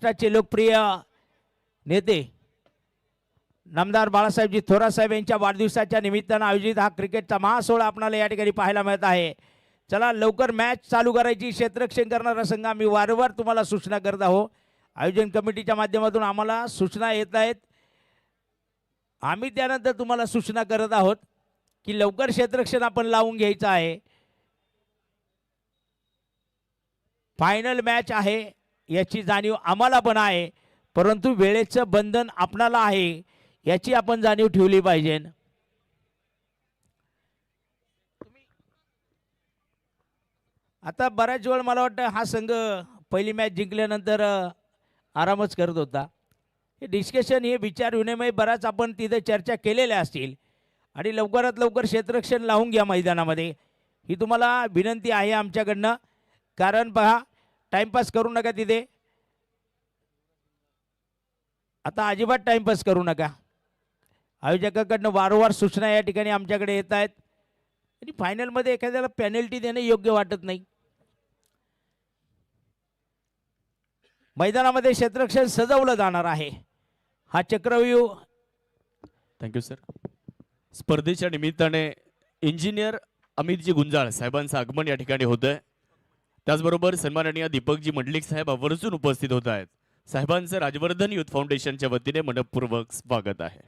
महाराष्ट्राचे लोकप्रिय नेते नामदार बाळासाहेबजी थोरात साहेब यांच्या वाढदिवसाच्या निमित्तानं आयोजित हा क्रिकेटचा महासोहळा आपल्याला या ठिकाणी पाहायला मिळत आहे. चला लवकर मॅच चालू करायची. क्षेत्ररक्षण करणारा संघ आम्ही वारंवार तुम्हाला सूचना करत आहोत. आयोजन कमिटीच्या माध्यमातून आम्हाला सूचना येत आहेत. आम्ही त्यानंतर तुम्हाला सूचना करत आहोत की लवकर क्षेत्ररक्षण आपण लावून घ्यायचं आहे. फायनल मॅच आहे याची जाणीव आम्हाला पण आहे, परंतु वेळेचं बंधन आपणाला आहे याची आपण जाणीव ठेवली पाहिजे. आता बऱ्याच वेळ मला वाटतं हा संघ पहिली मॅच जिंकल्यानंतर आरामच करत होता. हे डिस्कशन हे विचार विनिमय बराच आपण तिथे चर्चा केलेल्या असतील आणि लवकरात लवकर क्षेत्ररक्षण लावून घ्या मैदानामध्ये ही तुम्हाला विनंती आहे आमच्याकडनं. कारण पहा टाइमपास करू नका तिथे. आता अजिबात टाइमपास करू नका. आयोजकाकडनं वारंवार सूचना या ठिकाणी आमच्याकडे येत आहेत आणि फायनलमध्ये एखाद्याला पेनल्टी देणं योग्य वाटत नाही. मैदानामध्ये क्षेत्ररक्षण सजवलं जाणार आहे. हा चक्रव्यूह. Thank you sir. स्पर्धेच्या निमित्ताने इंजिनियर अमितजी गुंजाळ साहेबांचं आगमन या ठिकाणी होतंय. त्याचबरोबर सन्माननीय दीपकजी मंडलिक साहेब आवर्जून उपस्थित होत आहेत. साहेबांचं राजवर्धन युथ फाउंडेशनच्या वतीने मनपूर्वक स्वागत आहे.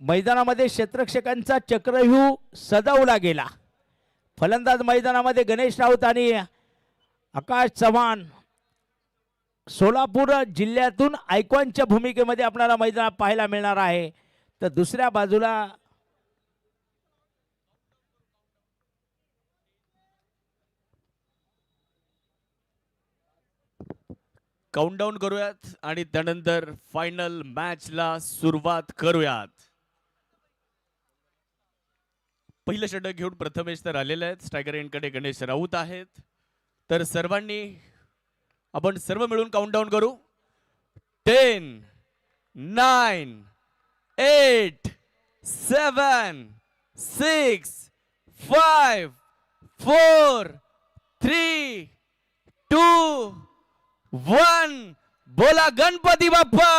मैदानामध्ये क्षेत्ररक्षकांचा चक्रव्यूह सजवला गेला. फलंदाज मैदानामध्ये गणेश राऊत आणि आकाश चव्हाण सोलापूर जिल्ह्यातून आयकॉनच्या भूमिकेमध्ये आपल्याला मैदानात पाहायला मिळणार आहे. तर दुसऱ्या बाजूला काउंटडाऊन करूयात आणि त्यानंतर फायनल मॅचला सुरुवात करूयात. पहिलं षटक घेऊन प्रथमेश तर आलेले आहेत. स्ट्रायकर एंडकडे गणेश राऊत आहेत. तर सर्वांनी आपण सर्व मिळून काउंटडाऊन करू. 10 9 8 7 6 5 4 3 2 1. बोला गणपती बाप्पा.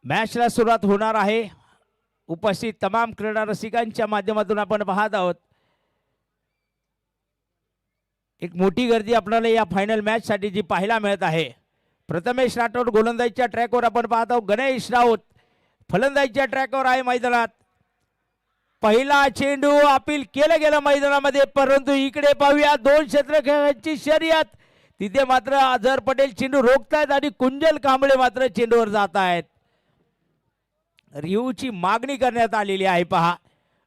मॅचला सुरुवात होणार आहे. उपस्थित तमाम क्रीडा रसिकांच्या माध्यमातून आपण पाहत आहोत एक मोठी गर्दी आपल्याला या फायनल मॅच साठी जी पाहायला मिळत आहे. प्रथमेश राठोड गोलंदाजीच्या ट्रॅकवर आपण पाहत आहोत. गणेश राऊत फलंदाजीच्या ट्रॅकवर आहे मैदानात. पहिला चेंडू अपील केलं गेलं मैदानामध्ये, परंतु इकडे पाहूया दोन क्षेत्ररक्षकांची शर्यत. तिथे मात्र अझर पटेल चेंडू रोखतायत आणि कुंजल कांबळे मात्र चेंडूवर जात आहेत. रिव्ह्यूची मागणी करण्यात आलेली आहे. पहा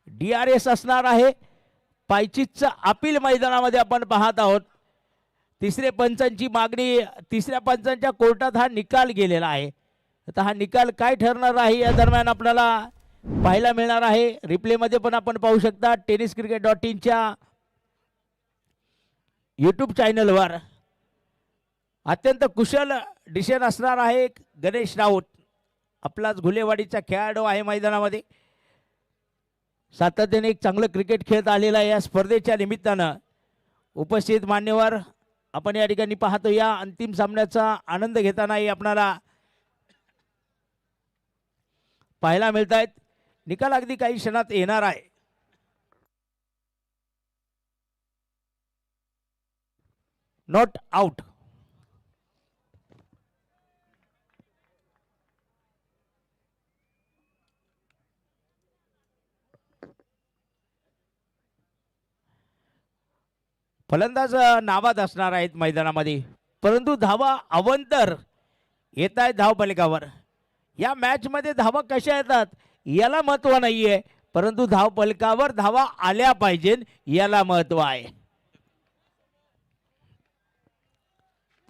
DRS असणार आहे. पायचीतचं अपील मैदानामध्ये आपण पाहत आहोत. तिसरे पंचांची मागणी, तिसऱ्या पंचांच्या कोर्टात हा निकाल गेलेला आहे. आता हा निकाल काय ठरणार आहे या दरम्यान आपल्याला पाहायला मिळणार आहे. रिप्लेमध्ये पण आपण पाहू शकता tenniscricket.in च्या यूट्यूब चॅनलवर. अत्यंत कुशल डिसिजन असणार आहे. गणेश राऊत आपलाच घुलेवाडीचा खेळाडू आहे. मैदानामध्ये सातत्याने एक चांगलं क्रिकेट खेळत आलेला आहे. या स्पर्धेच्या निमित्तानं उपस्थित मान्यवर आपण या ठिकाणी पाहतो. या अंतिम सामन्याचा आनंद घेतानाही आपणाला पाहायला मिळत आहेत. निकाल अगदी काही क्षणात येणार आहे. Not out. फलंदाज नाबाद असणार आहेत मैदानामध्ये, परंतु धावा अवंतर येत आहेत धाव फलकावर. या मॅच मध्ये धावा कशा येतात याला महत्व नाहीये, परंतु धाव फलकावर धावा आल्या पाहिजे याला महत्व आहे.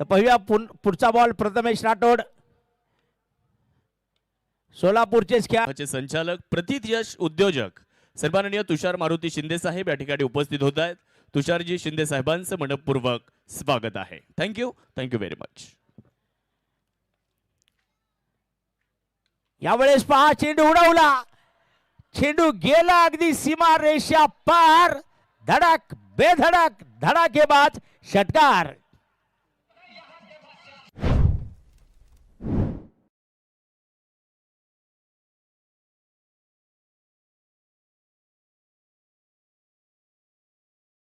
तर पाहूया पुढचा बॉल. प्रथमेश राठोड सोलापूरचेच खेळाडू संचालक प्रतीत यश उद्योजक सन्माननीय तुषार मारुती शिंदे साहेब या ठिकाणी उपस्थित होत आहेत. तुषारजी शिंदे साहेबांचं मनपूर्वक स्वागत आहे. Thank you very much. यावेळेस पहा चेंडू उडवला. चेंडू गेला अगदी सीमा रेषा पार. धडक बेधडक धडाकेबाज षटकार.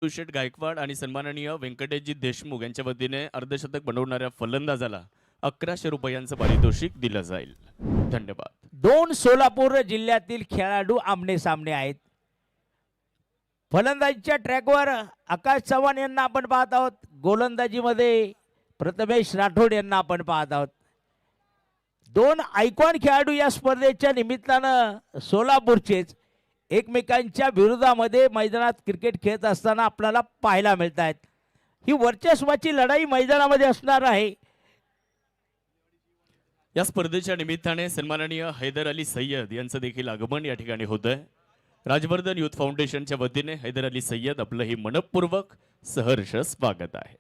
शेठ गायकवाड आणि सन्माननीय व्यंकटेशजी देशमुख यांच्या वतीने अर्धशतक बनवणाऱ्या फलंदाजाला 1100 रुपयांचं पारितोषिक दिलं जाईल. धन्यवाद. दोन सोलापूर जिल्ह्यातील खेळाडू आमने सामने आहेत. फलंदाजीच्या ट्रॅकवर आकाश चव्हाण यांना आपण पाहत आहोत. गोलंदाजीमध्ये प्रथमेश राठोड यांना आपण पाहत आहोत. दोन आयकॉन खेळाडू या स्पर्धेच्या निमित्तानं सोलापूरचेच एकमेकांच्या विरोधामध्ये मैदानात क्रिकेट खेळत असताना आपल्याला पाहायला मिळत आहेत. ही वर्चस्वाची लढाई मैदानामध्ये असणार आहे. या स्पर्धेच्या निमित्ताने सन्माननीय हैदर अली सय्यद यांचं देखील आगमन या ठिकाणी होतंय. राजवर्धन युथ फाउंडेशनच्या वतीने हैदर अली सय्यद आपलं ही मनपूर्वक सहर्ष स्वागत आहे.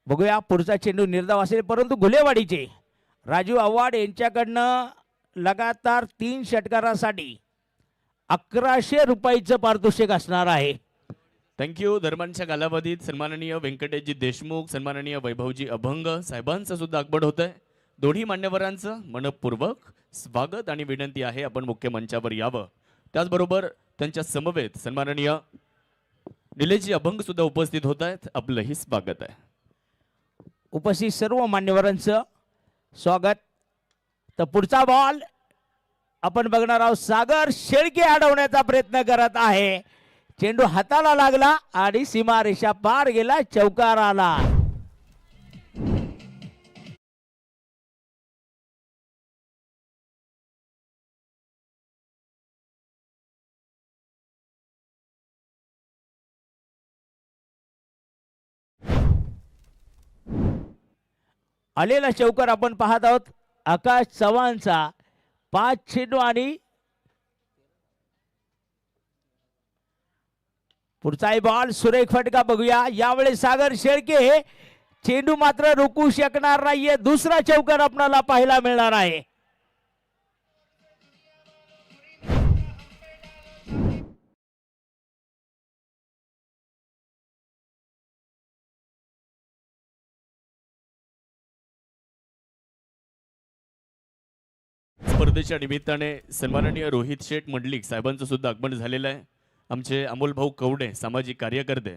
बघूया पुढचा चेंडू निर्धाव असेल, परंतु घुलेवाडीचे राजू आव्हाड यांच्याकडनं लगातार 3 षटकारासाठी 1100 रुपयाचं पारितोषिक असणार आहे. थँक्यू. दरम्यानच्या कालावधीत सन्माननीय व्यंकटेशजी देशमुख, सन्माननीय वैभवजी अभंग साहेबांचं सुद्धा आगमन होत आहे. दोन्ही मान्यवरांचं मनपूर्वक स्वागत आणि विनंती आहे आपण मुख्य मंचावर यावं. त्याचबरोबर त्यांच्या समवेत सन्माननीय निलेशजी अभंग सुद्धा उपस्थित होत आहेत. आपलंही स्वागत आहे. उपस्थित सर्व मान्यवरांचं स्वागत. तर पुढचा बॉल आपण बघणार आहोत. सागर शेळके अडवण्याचा प्रयत्न करत आहे. चेंडू हाताला लागला आणि सीमारेषा पार गेला, चौकार आला. आलेला चौकार आपण पाहत आहोत. आकाश चव्हाणचा 5 चेंडू आणि पुढचाही बॉल सुरेख फटका बघूया. यावेळी सागर शेळके हे चेंडू मात्र रोखू शकणार नाहीये. दुसरा चौकार आपल्याला पाहायला मिळणार आहे. स्पर्धेच्या निमित्ताने सन्माननीय रोहित शेठ मंडलिक साहेबांचं सुद्धा आगमन झालेलं आहे. आमचे अमोल भाऊ कवडे सामाजिक कार्यकर्ते.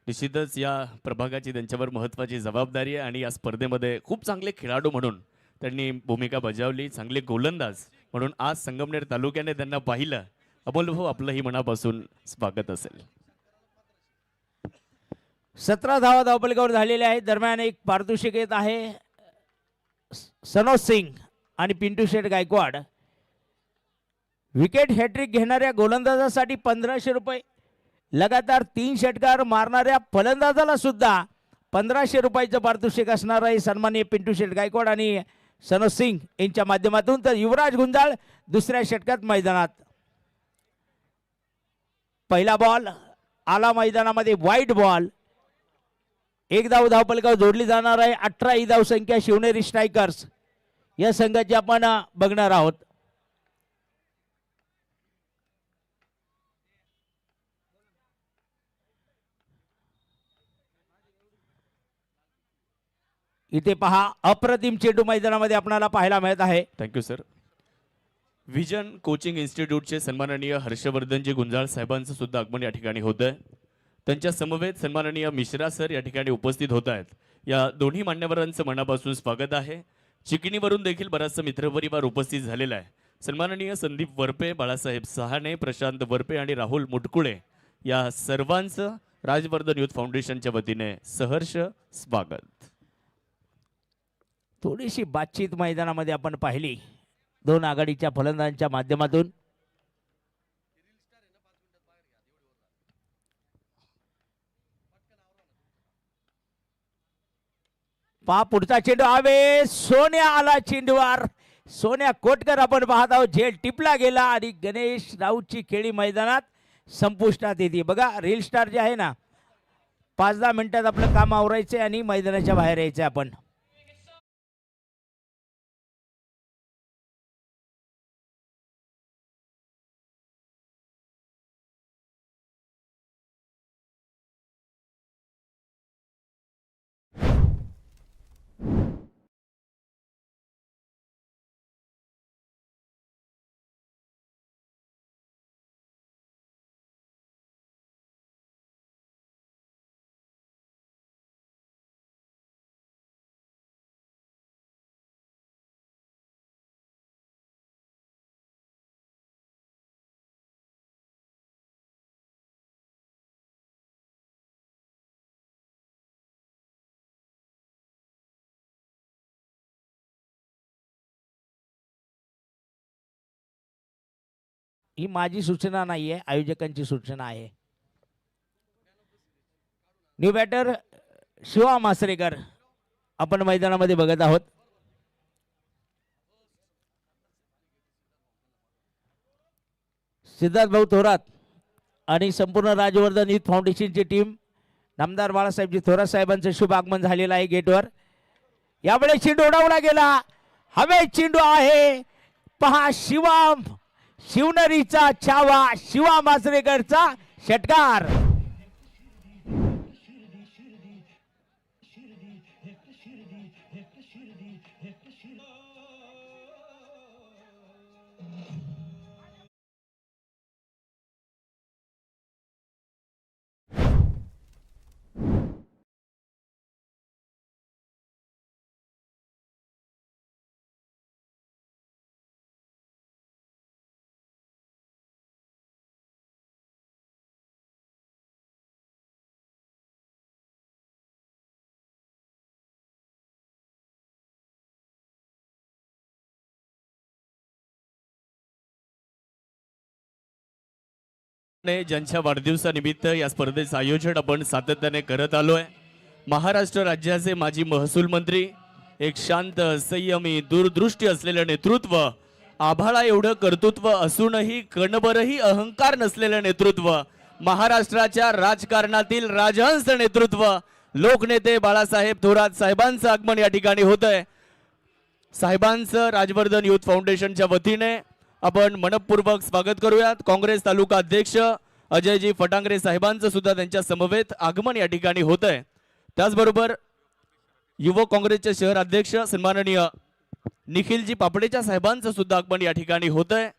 निश्चितच या प्रभागाची त्यांच्यावर महत्त्वाची जबाबदारी आहे आणि या स्पर्धेमध्ये खूप चांगले खेळाडू म्हणून त्यांनी भूमिका बजावली. चांगले गोलंदाज म्हणून आज संगमनेर तालुक्याने त्यांना पाहिलं. अमोल भाऊ आपलंही मनापासून स्वागत असेल. 17 धावा धावपलकावर झालेल्या आहेत. दरम्यान एक पारितोषिक येत आहे. सनोज सिंग आणि पिंटू शेठ गायकवाड. विकेट हॅट्रिक घेणाऱ्या गोलंदाजासाठी 1500 रुपये. लगातार 3 षटकार मारणाऱ्या फलंदाजाला सुद्धा 1500 रुपयाचं पारितोषिक असणार आहे. सन्माननीय पिंटू शेठ गायकवाड आणि सनोज सिंग यांच्या माध्यमातून. तर युवराज गुंजाळ दुसऱ्या षटकात मैदानात. पहिला बॉल आला मैदानामध्ये, वाईट बॉल. 1 धाव धावपलकावर जोडली जाणार आहे. 18 ही धावसंख्या शिवनेरी स्ट्रायकर्स या संघाची आपण बघणार आहोत. इथे पहा, अप्रतिम चेंडू मैदानामध्ये आपल्याला पाहायला मिळत आहे. Thank you sir. व्हिजन कोचिंग इन्स्टिट्यूटचे सन्माननीय हर्षवर्धनजी गुंजाळ साहेबांचं सुद्धा आगमन या ठिकाणी होत आहे. त्यांच्या समवेत सन्माननीय मिश्रा सर या ठिकाणी उपस्थित होत आहेत. या दोन्ही मान्यवरांचं मनापासून स्वागत आहे. चिकणीवरून देखील बराचसा मित्रपरिवार उपस्थित झालेला आहे. सन्माननीय संदीप वरपे, बाळासाहेब सहाणे, प्रशांत वरपे आणि राहुल मुटकुळे या सर्वांचं राजवर्धन युथ फाउंडेशनच्या वतीने सहर्ष स्वागत. थोडीशी बातचीत मैदानामध्ये आपण पाहिली दोन आघाडीच्या फलंदाजांच्या माध्यमातून. पहा पुढचा चेंडू आवे, सोन्या आला चेंडूवर. सोन्या कोटकर आपण पाहत आहोत. झेल टिपला गेला आणि गणेश राऊतची खेळी मैदानात संपुष्टात येते. बघा रील स्टार जे आहे ना, 5-10 मिनिटात आपलं काम आवरायचंय आणि मैदानाच्या बाहेर यायचंय आपण. ही माझी सूचना नाही आहे, आयोजकांची सूचना आहे. न्यू बॅटर शिवा मासरेकर आपण मैदानामध्ये बघत आहोत. सिद्धार्थ भाऊ थोरात आणि संपूर्ण राजवर्धन युथ फाउंडेशनची टीम नामदार बाळासाहेबजी थोरात साहेबांचं शुभ आगमन झालेलं आहे गेटवर. यावेळेस चेंडू उडवला गेला, हवे चेंडू आहे. पहा शिवनरीचा छावा, शिवा मासरेकरचा षटकार. ज्यांच्या वाढदिवसानिमित्त या स्पर्धेचं आयोजन आपण सातत्याने करत आलोय. महाराष्ट्र राज्याचे माजी महसूल मंत्री, एक शांत संयमी दूरदृष्टी असलेलं नेतृत्व, आभाळा एवढं कर्तृत्व असूनही कणभरही अहंकार नसलेलं नेतृत्व, महाराष्ट्राच्या राजकारणातील राजहंस नेतृत्व, लोकनेते बाळासाहेब थोरात साहेबांचं आगमन या ठिकाणी होतंय. साहेबांचं राजवर्धन युथ फाउंडेशनच्या वतीने आपण मनपूर्वक स्वागत करूयात. काँग्रेस तालुका अध्यक्ष अजयजी फटांगरे साहेबांचं सुद्धा त्यांच्या समवेत आगमन या ठिकाणी होतंय. त्याचबरोबर युवक काँग्रेसचे शहर अध्यक्ष सन्माननीय निखिलजी पापडेच्या साहेबांचं सुद्धा आगमन या ठिकाणी होतंय.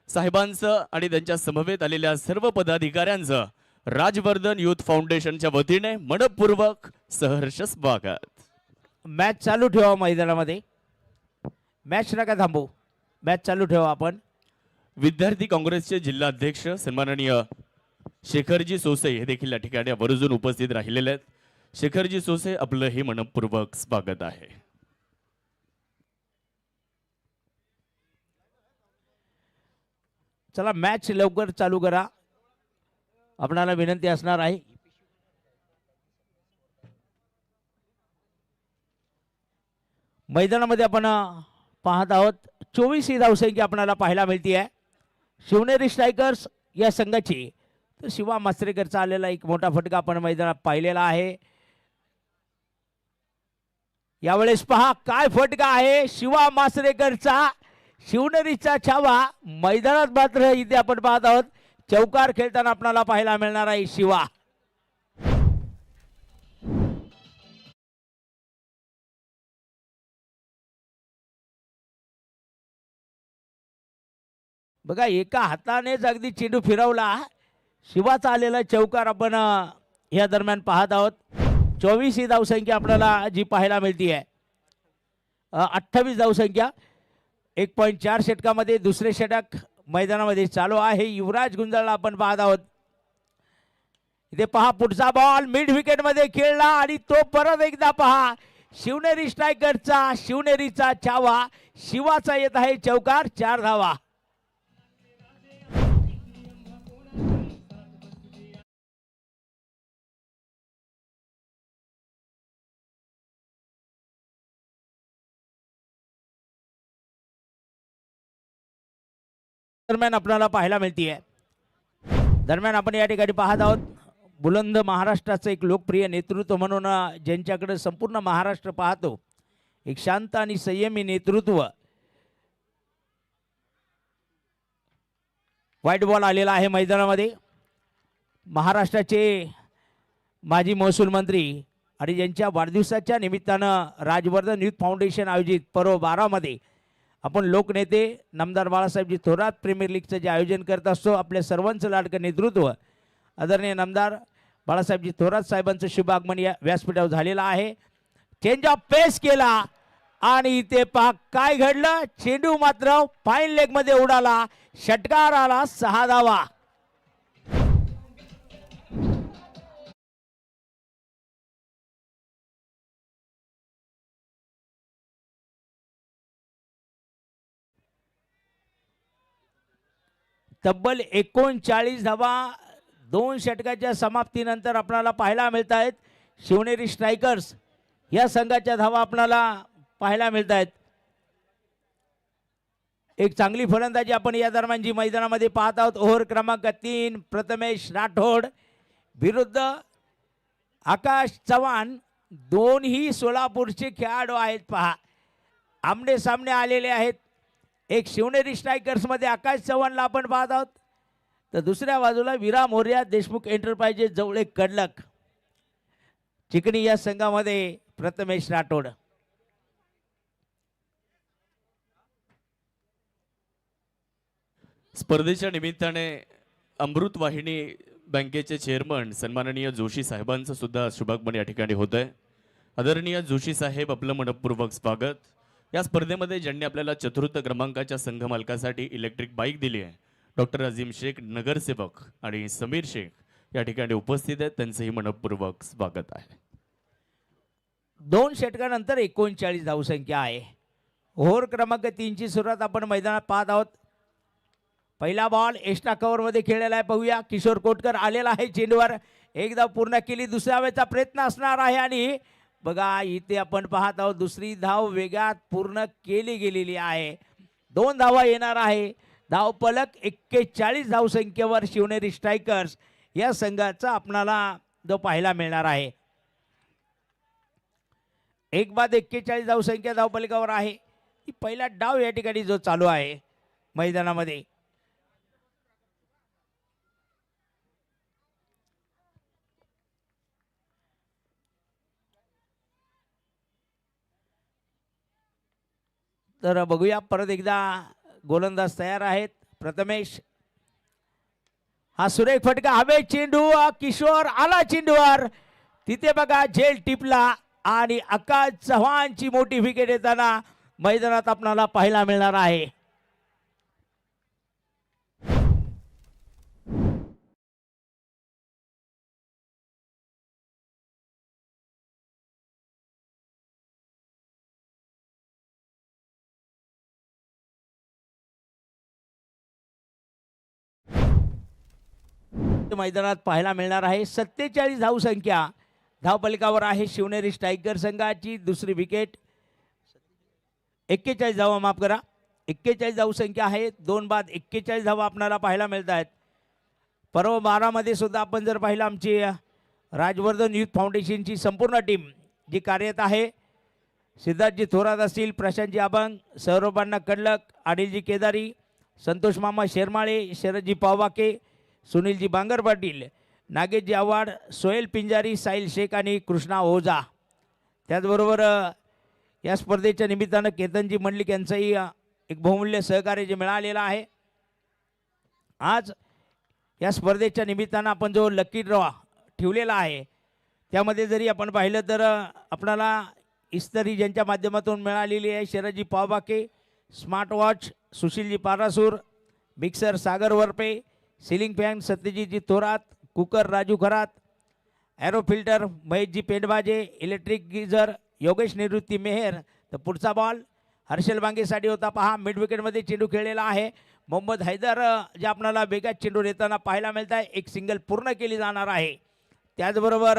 साहेबांचं आणि त्यांच्या समवेत आलेल्या सर्व पदाधिकाऱ्यांचं राजवर्धन युथ फाउंडेशनच्या वतीने मनपूर्वक सहर्ष स्वागत. मॅच चालू ठेवा मैदानामध्ये, मॅच नका थांबू, मॅच चालू ठेवा आपण. विद्यार्थी काँग्रेसचे जिल्हा अध्यक्ष सन्माननीय शेखरजी सोसे हे देखील या ठिकाणी आवर्जून उपस्थित राहिलेले आहेत. शेखरजी सोसे आपलं हे मनपूर्वक स्वागत आहे. चला मॅच लवकर चालू करा, आपणाला विनंती असणार आहे. मैदानामध्ये आपण पाहत आहोत 24 ही धावसंख्या आपल्याला पाहायला मिळते आहे शिवनेरी स्ट्रायकर्स या संघाची. तर शिवा मासरेकरचा आलेला एक मोठा फटका आपण मैदानात पाहिलेला आहे. यावेळेस पहा काय फटका आहे शिवा मासरेकरचा, शिवनेरीचा छावा. मैदानात मात्र इथे आपण पाहत आहोत चौकार खेळताना आपल्याला पाहायला मिळणार आहे शिवा. बघा एका हातानेच अगदी चेंडू फिरवला, शिवाचा आलेला चौकार आपण या दरम्यान पाहत आहोत. 24 ही धावसंख्या आपल्याला जी पाहायला मिळते आहे. 28 धावसंख्या 1.4 षटकामध्ये दुसरे षटक मैदानामध्ये चालू आहे. युवराज गुंजाळला आपण पाहत आहोत. इथे पहा पुढचा बॉल मिड विकेट मध्ये खेळला आणि तो परत एकदा पहा शिवनेरी स्ट्रायकरचा, शिवनेरीचा छावा, शिवाचा येत आहे चौकार. 4 धावा. दरम्यान आपल्याला पाहायला मिळते. दरम्यान आपण या ठिकाणी पाहत आहोत बुलंद महाराष्ट्राचं एक लोकप्रिय नेतृत्व म्हणून ज्यांच्याकडे संपूर्ण महाराष्ट्र पाहतो, एक शांत आणि संयमी नेतृत्व. व्हाईट बॉल आलेला आहे मैदानामध्ये. महाराष्ट्राचे माजी महसूल मंत्री आणि ज्यांच्या वाढदिवसाच्या निमित्तानं राजवर्धन युथ फाउंडेशन आयोजित पर्व 12 मध्ये आपण लोकनेते नामदार बाळासाहेबजी थोरात प्रीमियर लीगचं जे आयोजन करत असतो, आपल्या सर्वांचं लाडकं नेतृत्व आदरणीय नामदार बाळासाहेबजी थोरात साहेबांचं शुभ आगमन या व्यासपीठावर झालेलं आहे. चेंज ऑफ पेस केला आणि इथे पहा काय घडलं, चेंडू मात्र फाईन लेग मध्ये उडाला, षटकार आला. 6 धावा. तब्बल 39 धावा 2 षटकाच्या समाप्तीनंतर आपल्याला पाहायला मिळत आहेत. शिवनेरी स्ट्रायकर्स या संघाच्या धावा आपल्याला पाहायला मिळत आहेत. एक चांगली फलंदाजी आपण या दरम्यान जी मैदानामध्ये पाहत आहोत. ओव्हर क्रमांक 3 प्रथमेश राठोड विरुद्ध आकाश चव्हाण. दोन्ही सोलापूरचे खेळाडू आहेत. पहा आमने सामने आलेले आहेत. एक शिवनेरी स्ट्रायकर्स मध्ये आकाश चव्हाणला आपण पाहत आहोत, तर दुसऱ्या बाजूला विरा मोर्या देशमुख एंटरप्राइजेस जवळे कडलक चिकणी या संघामध्ये प्रथमेश राठोड. स्पर्धेच्या निमित्ताने अमृत वाहिनी बँकेचे चेअरमन सन्माननीय जोशी साहेबांचं सुद्धा शुभागमन या ठिकाणी होत आहे. आदरणीय जोशी साहेब, आपलं मनपूर्वक स्वागत. या स्पर्धेमध्ये ज्यांनी आपल्याला चतुर्थ क्रमांकाच्या संघ मालकासाठी इलेक्ट्रिक बाईक दिली आहे, डॉक्टर अजीम शेख नगरसेवक आणि समीर शेख या ठिकाणी उपस्थित आहेत. त्यांचंही मनपूर्वक स्वागत आहे. 2 षटकानंतर 39 धावसंख्या आहे. ओव्हर क्रमांक 3 ची सुरुवात आपण मैदानात पाहत आहोत. पहिला बॉल एक्स्ट्रा कव्हरमध्ये खेळलेला आहे. पाहूया, किशोर कोटकर आलेला आहे चेंडूवर. एक धाव पूर्ण केली. दुसऱ्या वेळेचा प्रयत्न असणार आहे आणि बघा इथे आपण पाहत आहोत दुसरी धाव वेगात पूर्ण केली गेलेली आहे. 2 धावा येणार आहे. धाव पलक 41 धावसंख्येवर शिवनेरी स्ट्रायकर्स या संघाचा आपणाला जो पाहायला मिळणार आहे. एक बाद 41 धावसंख्या धावपलकावर आहे. पहिला डाव या ठिकाणी जो चालू आहे मैदानामध्ये. तर बघूया, परत एकदा गोलंदाज तयार आहेत. प्रथमेश, हा सुरेख फटका हवे. चेंडू किशोर आला चेंडूवर. तिथे बघा झेल टिपला आणि आकाश चव्हाणची मोठी विकेट येताना मैदानात आपल्याला पाहायला मिळणार आहे. मैदानात पाहायला मिळणार आहे. 47 धावसंख्या धावपलकावर आहे शिवनेरी स्ट्रायकर संघाची. दुसरी विकेट. 41 धावा, माफ करा, 41 धावसंख्या आहे. 2 बाद 41 धावा आपल्याला पाहायला मिळत आहेत. पर्व 12 मध्ये सुद्धा आपण जर पाहिलं, आमची राजवर्धन युथ फाउंडेशनची संपूर्ण टीम जी कार्यरत आहे, सिद्धार्थजी थोरात असतील, प्रशांतजी अभंग, सौरभांना कडलक, अनिलजी केदारी, संतोष मामा शेरमाळे, शरदजी पावबाके, सुनीलजी बांगर पाटील, नागेशजी आव्हाड, सोहेल पिंजारी, साहिल शेख आणि कृष्णा ओझा. त्याचबरोबर या स्पर्धेच्या निमित्तानं केतनजी मंडलिक यांचंही एक बहुमूल्य सहकार्य जे मिळालेलं आहे. आज या स्पर्धेच्या निमित्तानं आपण जो लकी ड्रॉ ठेवलेला आहे त्यामध्ये जरी आपण पाहिलं तर आपल्याला इस्त्री ज्यांच्या माध्यमातून मिळालेली आहे, Sharadji Pawbake, smart watch Sushilji Parasur, mixer Sagar Varpe, ceiling fan Satyajitji Thorat, cooker Raju Kharat, RO filter Maheshji Pendbaje, electric geyser Yogesh Nivrutti Mehar. तर पुढचा बॉल हर्षल बांगेसाठी होता. पहा, मिड विकेटमध्ये चेंडू खेळलेला आहे. मोहम्मद हैदर जे आपल्याला वेगात चेंडू देताना पाहायला मिळत आहे. एक सिंगल पूर्ण केली जाणार आहे. त्याचबरोबर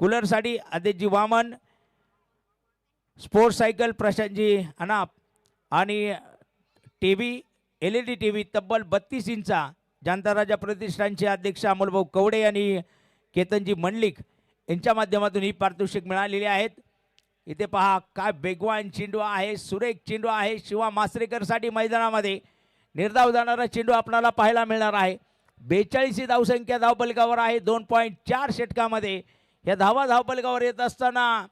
कूलरसाठी आदित्यजी वामन, स्पोर्ट्स सायकल प्रशांतजी अनाप आणि टी व्ही LED TV तब्बल 32 इंचा जनता राजा प्रतिष्ठानचे अध्यक्ष अमोलभाऊ कवडे आणि केतनजी मंडलिक यांच्या माध्यमातून ही पारितोषिक मिळालेली आहेत. इथे पहा, काय बेगवान चेंडू आहे, सुरेख चेंडू आहे. शिवा मासरेकरसाठी मैदानामध्ये निर्धाव जाणारा चेंडू आपल्याला पाहायला मिळणार आहे. 42 धावसंख्या धावपलकावर आहे. 2.4 षटकामध्ये या धावा धावपलकावर येत असताना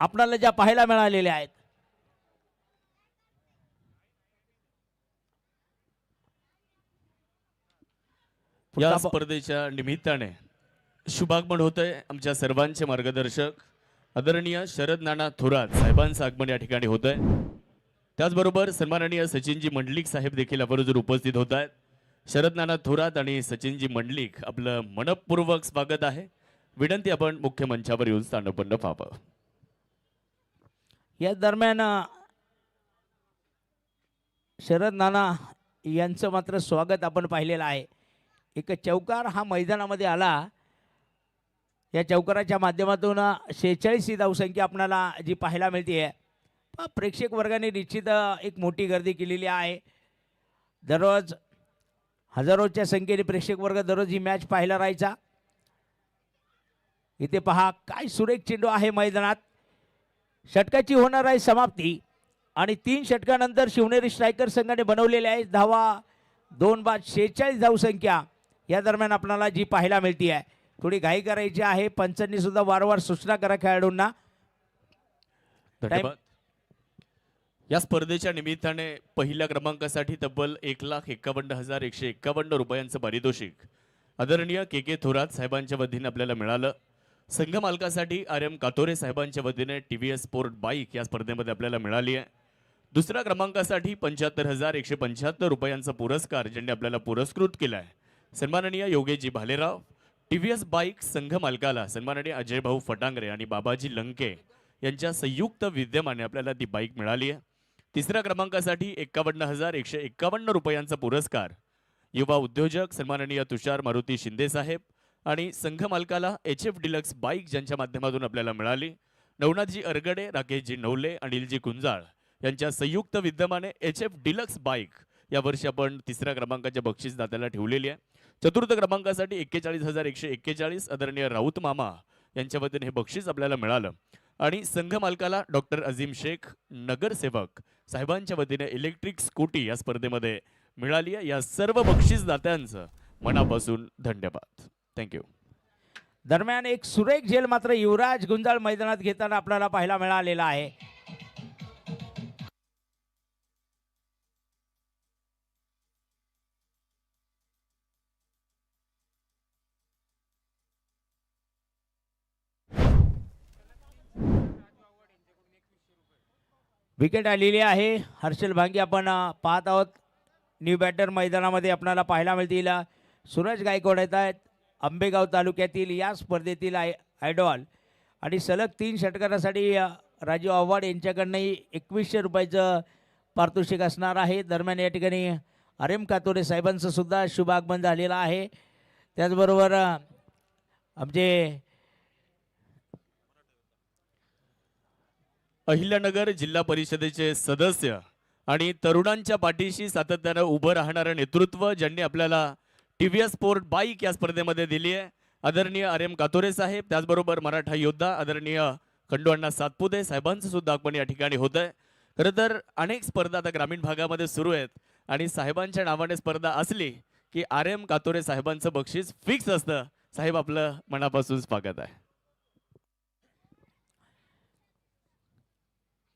आपल्याला ज्या पाहायला मिळालेल्या आहेत. या स्पर्धेच्या निमित्ताने शुभागमन होतंय आमच्या सर्वांचे मार्गदर्शक आदरणीय शरद नाना थोरात साहेबांचं आगमन या ठिकाणी होतंय. त्याचबरोबर सन्माननीय सचिनजी मंडलिक साहेब देखील आवर्जून उपस्थित होत आहेत. शरद नाना थोरात आणि सचिनजी मंडलिक, आपलं मनपूर्वक स्वागत आहे. विनंती, आपण मुख्य मंचावर येऊन स्थानपन्न व्हावं. या दरम्यान शरद नाना यांचं मात्र स्वागत आपण पाहिलेलं आहे. एक चौकार हा मैदानामध्ये आला. या चौकाराच्या माध्यमातून 46 ही धावसंख्या आपल्याला जी पाहायला मिळते आहे. प्रेक्षक वर्गाने निश्चित एक मोठी गर्दी केलेली आहे. दररोज हजारोच्या संख्येने प्रेक्षक वर्ग दररोज ही मॅच पाहायला राहायचा. इथे पहा काय सुरेख चेंडू आहे मैदानात. षटकाची होणार आहे समाप्ती आणि 3 षटकानंतर शिवनेरी स्ट्रायकर संघाने बनवलेले आहे धावा 2 बाद 46 धावसंख्या या दरम्यान आपल्याला जी पाहायला मिळते आहे. थोडी घाई करायची आहे. पंचांनी सुद्धा वारंवार सूचना करा खेळाडूंना. धन्यवाद. या स्पर्धेच्या निमित्ताने पहिल्या क्रमांकासाठी तब्बल 1,51,151 रुपयांचं पारितोषिक आदरणीय के थोरात साहेबांच्या वतीने आपल्याला मिळालं. संघ मालकासाठी RM कातोरे साहेबांच्या वतीने TVS स्पोर्ट बाईक या स्पर्धेमध्ये आपल्याला मिळाली आहे. दुसऱ्या क्रमांकासाठी 75,175 रुपयांचा पुरस्कार ज्यांनी आपल्याला पुरस्कृत केला आहे. सन्माननीय योगेशजी भालेराव. TVS बाईक संघ मालकाला सन्माननीय अजय भाऊ फटांगरे आणि बाबाजी लंके यांच्या संयुक्त विद्यमाने आपल्याला ती बाईक मिळाली आहे. तिसऱ्या क्रमांकासाठी 51,151 रुपयांचा पुरस्कार युवा उद्योजक सन्माननीय तुषार मारुती शिंदे साहेब आणि संघ मालकाला HF डिलक्स बाईक ज्यांच्या माध्यमातून आपल्याला मिळाली. नवनाथजी अरगडे, राकेशजी नवले, अनिलजी कुंजाळ यांच्या संयुक्त विद्यमाने HF डिलक्स बाईक यावर्षी आपण तिसऱ्या क्रमांकाच्या बक्षीसदात्याला ठेवलेली आहे. चतुर्थ क्रमांकासाठी 41,141 आदरणीय राऊत मामा यांच्या वतीने हे बक्षीस आपल्याला मिळालं. आणि संघ मालकाला डॉक्टर अजीम शेख नगरसेवक साहेबांच्या वतीने इलेक्ट्रिक स्कूटी या स्पर्धेमध्ये मिळाली आहे. या सर्व बक्षीसदात्यांचं मनापासून धन्यवाद. थँक्यू. दरम्यान एक सुरेख झेल मात्र युवराज गुंजाळ मैदानात घेताना आपल्याला पाहायला मिळालेला आहे. विकेट आलेली आहे. हर्षल भांगे आपण पाहत आहोत. न्यू बॅटर मैदानामध्ये आपल्याला पाहायला मिळतील. सूरज गायकवाड येत आहेत आंबेगाव तालुक्यातील या स्पर्धेतील आयडॉल आणि सलग 3 षटकारासाठी राजू आव्हाड यांच्याकडनंही 2100 रुपयाचं पारितोषिक असणार आहे. दरम्यान या ठिकाणी RM कातोरे साहेबांचं सुद्धा शुभ आगमन झालेलं आहे. त्याचबरोबर आमचे अहिल्यानगर जिल्हा परिषदेचे सदस्य आणि तरुणांच्या पाठीशी सातत्यानं उभं राहणारं नेतृत्व ज्यांनी आपल्याला TVS स्पोर्ट बाईक या स्पर्धेमध्ये दिली आहे आदरणीय RM कातोरे साहेब. त्याचबरोबर मराठा योद्धा आदरणीय खंडू अण्णा सातपुते साहेबांचं सुद्धा आगमन या ठिकाणी होत आहे. खरं तर अनेक स्पर्धा आता ग्रामीण भागामध्ये सुरू आहेत आणि साहेबांच्या नावाने स्पर्धा असली की RM कातोरे साहेबांचं बक्षीस फिक्स असतं. साहेब आपलं मनापासून स्वागत आहे.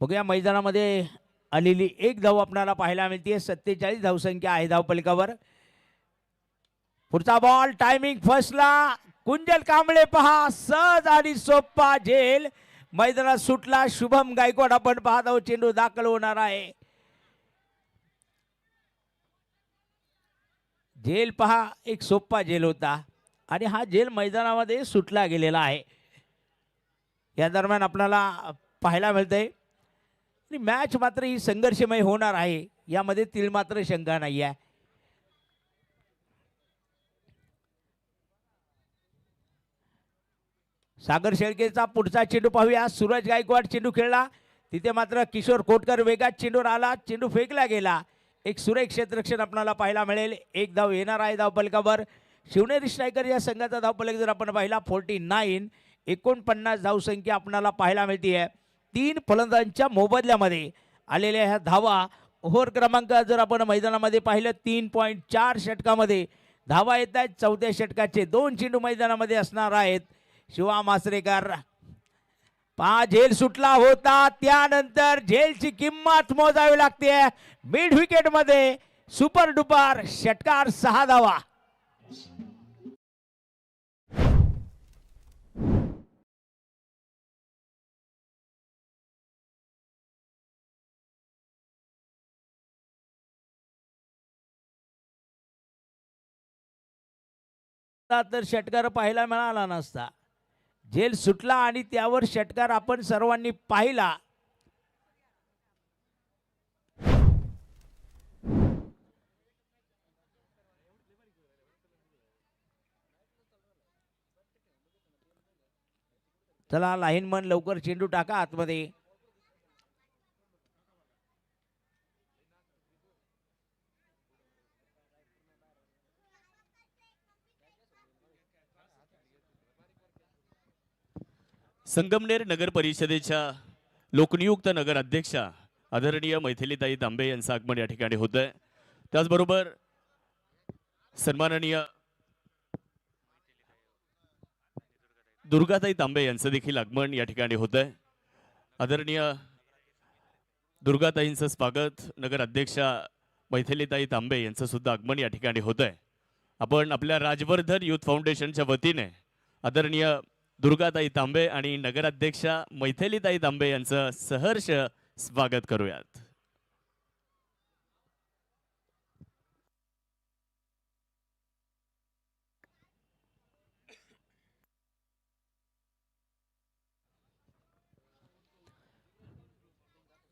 बघूया मैदानामध्ये आलेली एक धाव आपल्याला पाहायला मिळते. 47 धावसंख्या आहे धावपलिकावर. पुढचा बॉल टायमिंग फर्स्टला कुंजल कांबळे पहा सहज आणि सोप्पा झेल मैदानात सुटला. शुभम गायकवाड आपण पाहत आहोत चेंडू दाखल होणार आहे. झेल पहा एक सोप्पा झेल होता आणि हा झेल मैदानामध्ये सुटला गेलेला आहे. या दरम्यान आपल्याला पाहायला मिळतंय मॅच मात्र ही संघर्षमय होणार आहे. यामध्ये तिळ मात्र शंका नाही आहे. सागर शेळकेचा पुढचा चेंडू पाहूया. सूरज गायकवाड चेंडू खेळला तिथे मात्र किशोर कोटकर वेगात चेंडूवर आला. चेंडू फेकला गेला. एक सुरेख क्षेत्ररक्षण आपल्याला पाहायला मिळेल. एक धाव येणार आहे धावपलकावर. शिवनेरी स्ट्रायकर या संघाचा धावपलक जर आपण पाहिला 49 49 धावसंख्या आपल्याला पाहायला मिळते आहे. 3 फलंदाजांच्या मोबदल्यामध्ये आलेल्या ह्या धावा. ओव्हर क्रमांक जर आपण मैदानामध्ये पाहिलं 3.4 षटकामध्ये धावा येत आहेत. चौथ्या षटकाचे 2 चेंडू मैदानामध्ये असणार आहेत. शिवा मासरेकर पहा झेल सुटला होता त्यानंतर झेलची किंमत मोजावी लागते. मिड विकेट मध्ये सुपर डुपर षटकार 6 धावा. तर षटकार पाहायला मिळाला नसता. झेल सुटला आणि त्यावर षटकार आपण सर्वांनी पाहिला. चला लाईनमन लवकर चेंडू टाका आतमध्ये. संगमनेर नगर परिषदेच्या लोकनियुक्त नगर अध्यक्षा आदरणीय मैथिलीताई तांबे यांचं आगमन या ठिकाणी होत आहे. त्याचबरोबर सन्माननीय दुर्गाताई तांबे यांचं देखील आगमन या ठिकाणी होत आहे. आदरणीय दुर्गाताईंचं स्वागत नगर अध्यक्षा मैथिलीताई तांबे यांचं सुद्धा आगमन या ठिकाणी होत आहे. आपण आपल्या राजवर्धन युथ फाउंडेशनच्या वतीने आदरणीय दुर्गाताई तांबे आणि नगराध्यक्षा मैथिलीताई तांबे यांचं सहर्ष स्वागत करूयात.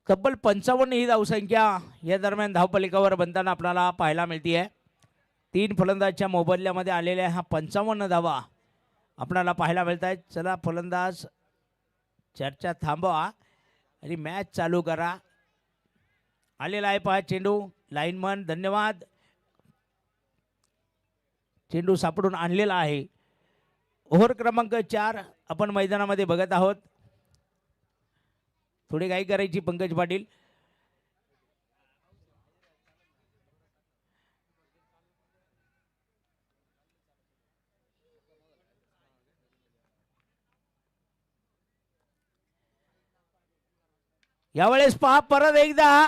तब्बल 55 ही धावसंख्या या दरम्यान धावपलिकावर बनताना आपल्याला पाहायला मिळते आहे. 3 फलंदाजच्या मोबदल्यामध्ये आलेल्या हा 55 धावा आपल्याला पाहायला मिळत आहेत. चला फलंदाज चर्चा थांबवा आणि मॅच चालू करा. आलेला आहे पहा चेंडू. लाईनमन धन्यवाद. चेंडू सापडून आणलेला आहे. ओव्हर क्रमांक 4 आपण मैदानामध्ये बघत आहोत. थोडी घाई करायची पंकज पाटील. यावेळेस पहा परत एकदा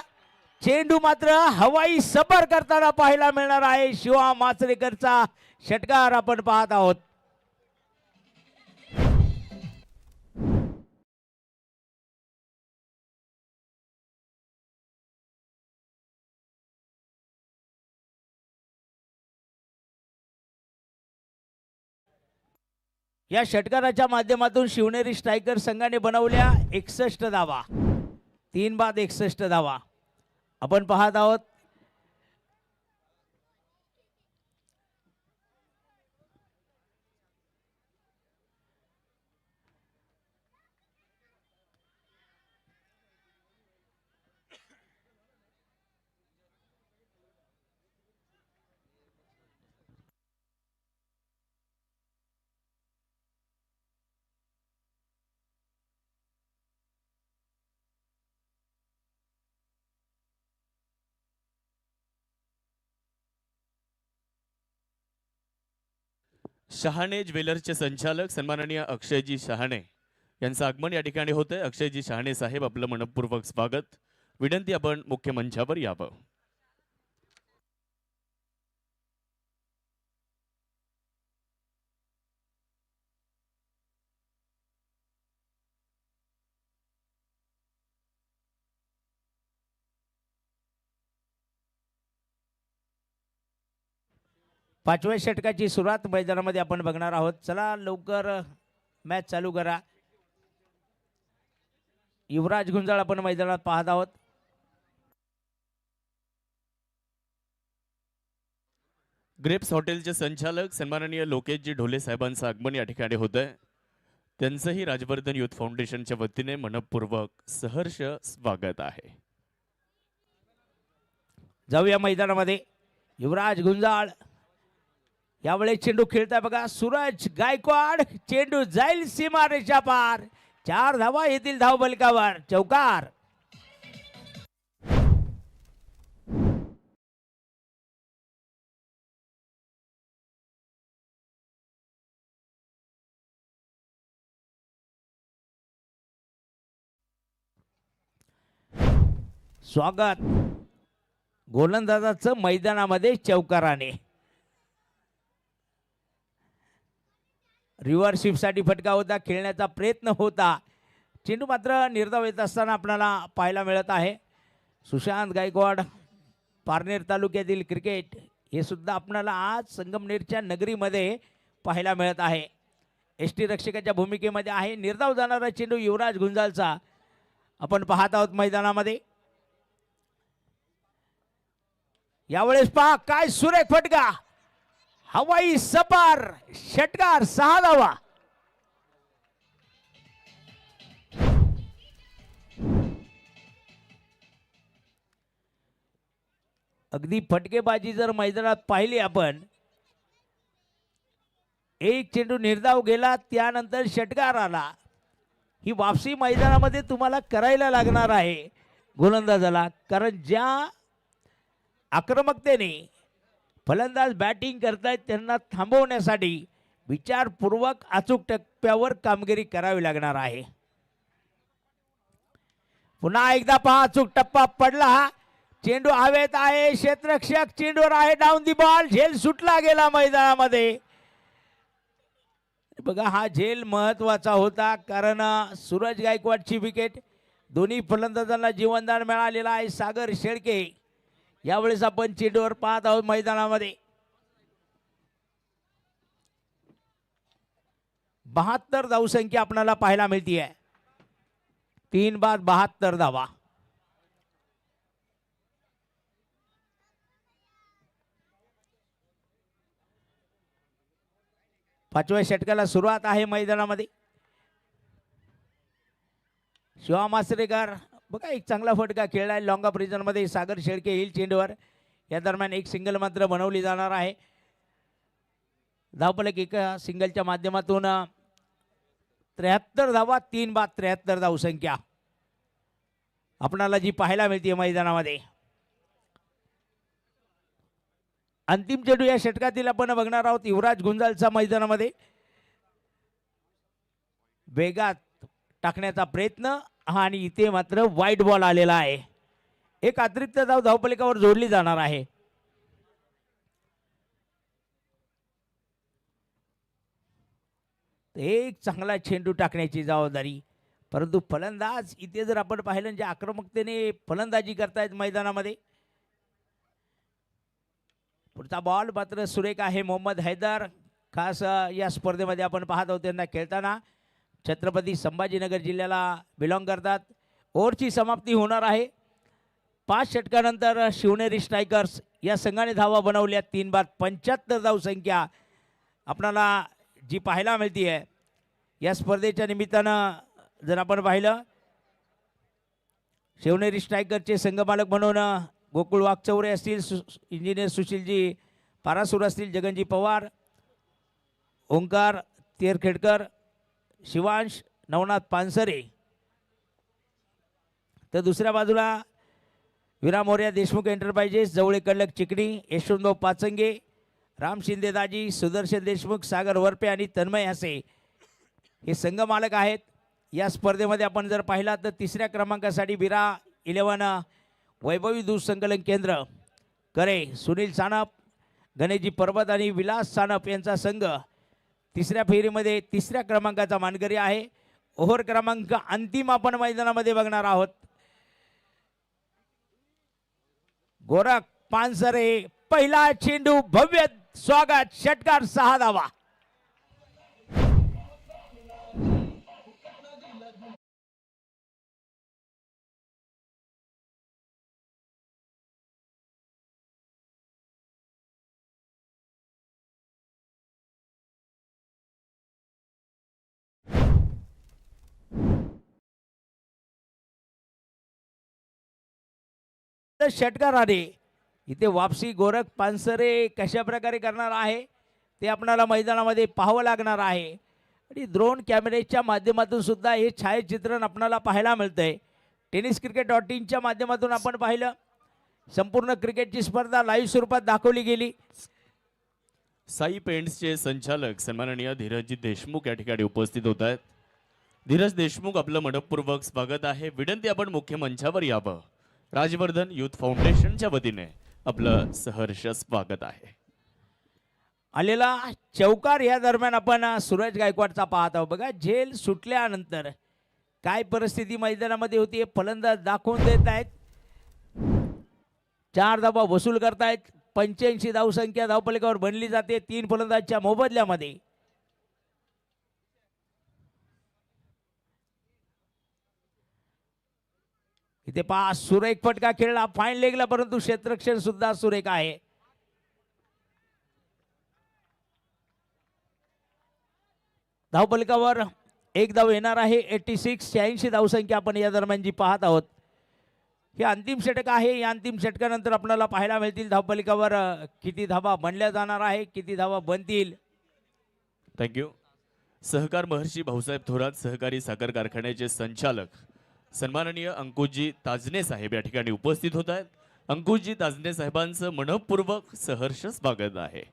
चेंडू मात्र हवाई सफर करताना पाहायला मिळणार आहे. शिवा माचरेकरचा षटकार आपण पाहत आहोत. या षटकाराच्या माध्यमातून शिवनेरी स्ट्रायकर संघाने बनवल्या 61 धावा. 3 बाद 61 धावा आपण पाहत आहोत. शहाणे ज्वेलर्सचे संचालक सन्माननीय अक्षयजी शहाणे यांचं आगमन या ठिकाणी होते. अक्षयजी शहाणे साहेब आपलं मनपूर्वक स्वागत. विनंती आपण मुख्य मंचावर यावं. पाचव्या षटकाची सुरुवात मैदानामध्ये आपण बघणार आहोत. चला लवकर मॅच चालू करा. युवराज गुंजाळ आपण मैदानात पाहत आहोत. ग्रेप्स हॉटेलचे संचालक सन्माननीय लोकेशजी ढोले साहेबांचं आगमन या ठिकाणी होत आहे. त्यांचंही राजवर्धन युथ फाउंडेशनच्या वतीने मनपूर्वक सहर्ष स्वागत आहे. जाऊया मैदानामध्ये. युवराज गुंजाळ यावेळेस चेंडू खेळताय बघा. सूरज गायकवाड चेंडू जाईल सीमारेषा पार. 4 धावा येतील धावफलकावर. चौकार. स्वागत गोलंदाजाचं मैदानामध्ये चौकाराने. रिव्हर्स स्वीपसाठी फटका होता. खेळण्याचा प्रयत्न होता. चेंडू मात्र निर्धाव येत असताना आपल्याला पाहायला मिळत आहे. सुशांत गायकवाड पारनेर तालुक्यातील क्रिकेट हे सुद्धा आपल्याला आज संगमनेरच्या नगरीमध्ये पाहायला मिळत आहे. एसटी रक्षकाच्या भूमिकेमध्ये आहे. निर्धाव जाणारा चेंडू युवराज गुंजाळचा आपण पाहत आहोत मैदानामध्ये. यावेळेस पहा काय सुरेख फटका. हवाई सपार षटकार. 6 धावा. अगदी फटकेबाजी जर मैदानात पाहिली आपण, एक चेंडू निर्धाव गेला त्यानंतर षटकार आला, ही वापसी मैदानामध्ये तुम्हाला करायला लागणार आहे गोलंदाजाला. कारण ज्या आक्रमकतेने फलंदाज बॅटिंग करतायत त्यांना थांबवण्यासाठी विचारपूर्वक अचूक टप्प्यावर कामगिरी करावी लागणार आहे. पुन्हा एकदा पहा, अचूक टप्पा पडला, चेंडू हवेत आहे, क्षेत्ररक्षक चेंडूवर आहे, डाऊन दी बॉल, झेल सुटला गेला मैदानामध्ये. बघा हा झेल महत्वाचा होता कारण सूरज गायकवाडची विकेट, दोन्ही फलंदाजांना जीवनदान मिळालेला आहे. सागर शेळके यावेळेस आपण चेंडूवर पाहत आहोत मैदानामध्ये. 72 धावसंख्या आपल्याला पाहायला मिळते आहे. 3 बाद 72 धावा. पाचव्या षटकाला सुरुवात आहे मैदानामध्ये. शिवा मासरेकर बघा एक चांगला फटका खेळला आहे लॉंग ऑफ रिजन मध्ये. सागर शेळके येईल चेंडूवर. या दरम्यान एक सिंगल मात्र बनवली जाणार आहे. धावफलक एका सिंगलच्या माध्यमातून 73 धावा, 3 बाद 73 धावसंख्या आपणाला जी पाहायला मिळते मैदानामध्ये. अंतिम चेंडू या षटकातील आपण बघणार आहोत. युवराज गुंजालचा मैदानामध्ये वेगात टाकण्याचा प्रयत्न आणि इथे मात्र वाईट बॉल आलेला आहे. एक अतिरिक्त धाव धावफलकावर जोडली जाणार आहे. एक चांगला चेंडू टाकण्याची जबाबदारी, परंतु फलंदाज इथे जर आपण पाहिलं जे आक्रमकतेने फलंदाजी करतायत मैदानामध्ये. पुढचा बॉल मात्र सुरेख आहे. मोहम्मद हैदर खास या स्पर्धेमध्ये आपण पाहत आहोत त्यांना खेळताना. छत्रपती संभाजीनगर जिल्ह्याला बिलॉंग करतात. ओव्हरची समाप्ती होणार आहे. 5 षटकानंतर शिवनेरी स्ट्रायकर्स या संघाने धावा बनवल्या. 3 बाद 75 धावसंख्या आपणाला जी पाहायला मिळते आहे या स्पर्धेच्या निमित्तानं. जर आपण पाहिलं शिवनेरी स्ट्रायकरचे संघमालक म्हणून गोकुळ वाघचौरे असतील, इंजिनियर सुशीलजी पारासूर असतील, जगनजी पवार, ओंकार तेरखेडकर, शिवांश नवनाथ पानसरे, तर दुसऱ्या बाजूला विरा मोर्या देशमुख एंटरप्राइजेस, जवळे कल्लक चिकणी, यशवंतराव पाचंगे, राम शिंदे दाजी, सुदर्शन देशमुख, सागर वरपे आणि तन्मय हसे हे संघ मालक आहेत. या स्पर्धेमध्ये आपण जर पाहिला तर तिसऱ्या क्रमांकासाठी विरा 11 वैभवी दूध संकलन केंद्र करे, सुनील सानप, गणेशजी पर्वत आणि विलास सानप यांचा संघ तिसऱ्या फेरीमध्ये 3ऱ्या क्रमांकाचा मानकरी आहे. ओव्हर क्रमांक अंतिम आपण मैदानामध्ये बघणार आहोत. गोरख पानसरे पहिला चेंडू, भव्य स्वागत, षटकार, 6 धावा. षटकार आले. इथे वापसी गोरख पानसरे कशा प्रकारे करणार आहे ते आपल्याला मैदानामध्ये पाहावं लागणार आहे. आणि ड्रोन कॅमेरेच्या माध्यमातून सुद्धा हे छायाचित्रण आपल्याला पाहायला मिळतंय. tenniscricket.in च्या माध्यमातून आपण पाहिलं संपूर्ण क्रिकेटची स्पर्धा लाईव्ह स्वरूपात दाखवली गेली. साई पेंट्सचे संचालक सन्माननीय धीरजजी देशमुख या ठिकाणी उपस्थित होत आहेत. धीरज देशमुख आपलं मनपूर्वक स्वागत आहे. विनंती आपण मुख्य मंचावर यावं. राजवर्धन युथ फाउंडेशनच्या वतीने आपलं सहर्ष स्वागत आहे. आलेला चौकार या दरम्यान आपण सूरज गायकवाडचा पाहत आहोत. बघा झेल सुटल्यानंतर काय परिस्थिती मैदानामध्ये होती फलंदाज दाखवून देत आहेत. 4 धावा वसूल करतायत. 85 धावसंख्या धावफलकावर बनली जाते 3 फलंदाजच्या मोबदल्यामध्ये. इथे 5 सुरेख फटका खेळला फाईन लेगला, परंतु क्षेत्ररक्षण सुद्धा सुरेख आहे. धावफलकावर 1 धाव येणार आहे. 86 86 धावसंख्या आपण या दरम्यान जी पाहत आहोत. हे अंतिम षटक आहे. या अंतिम षटकानंतर आपल्याला पाहायला मिळतील धावपलिकावर किती धावा बनल्या जाणार आहे, किती धावा बनतील. थँक्यू. सहकार महर्षी भाऊसाहेब थोरात सहकारी साखर कारखान्याचे संचालक सन्माननीय अंकुशजी ताजने साहेब या ठिकाणी उपस्थित होत आहेत. अंकुशजी ताजने साहेबांचं मनपूर्वक सहर्ष स्वागत आहे.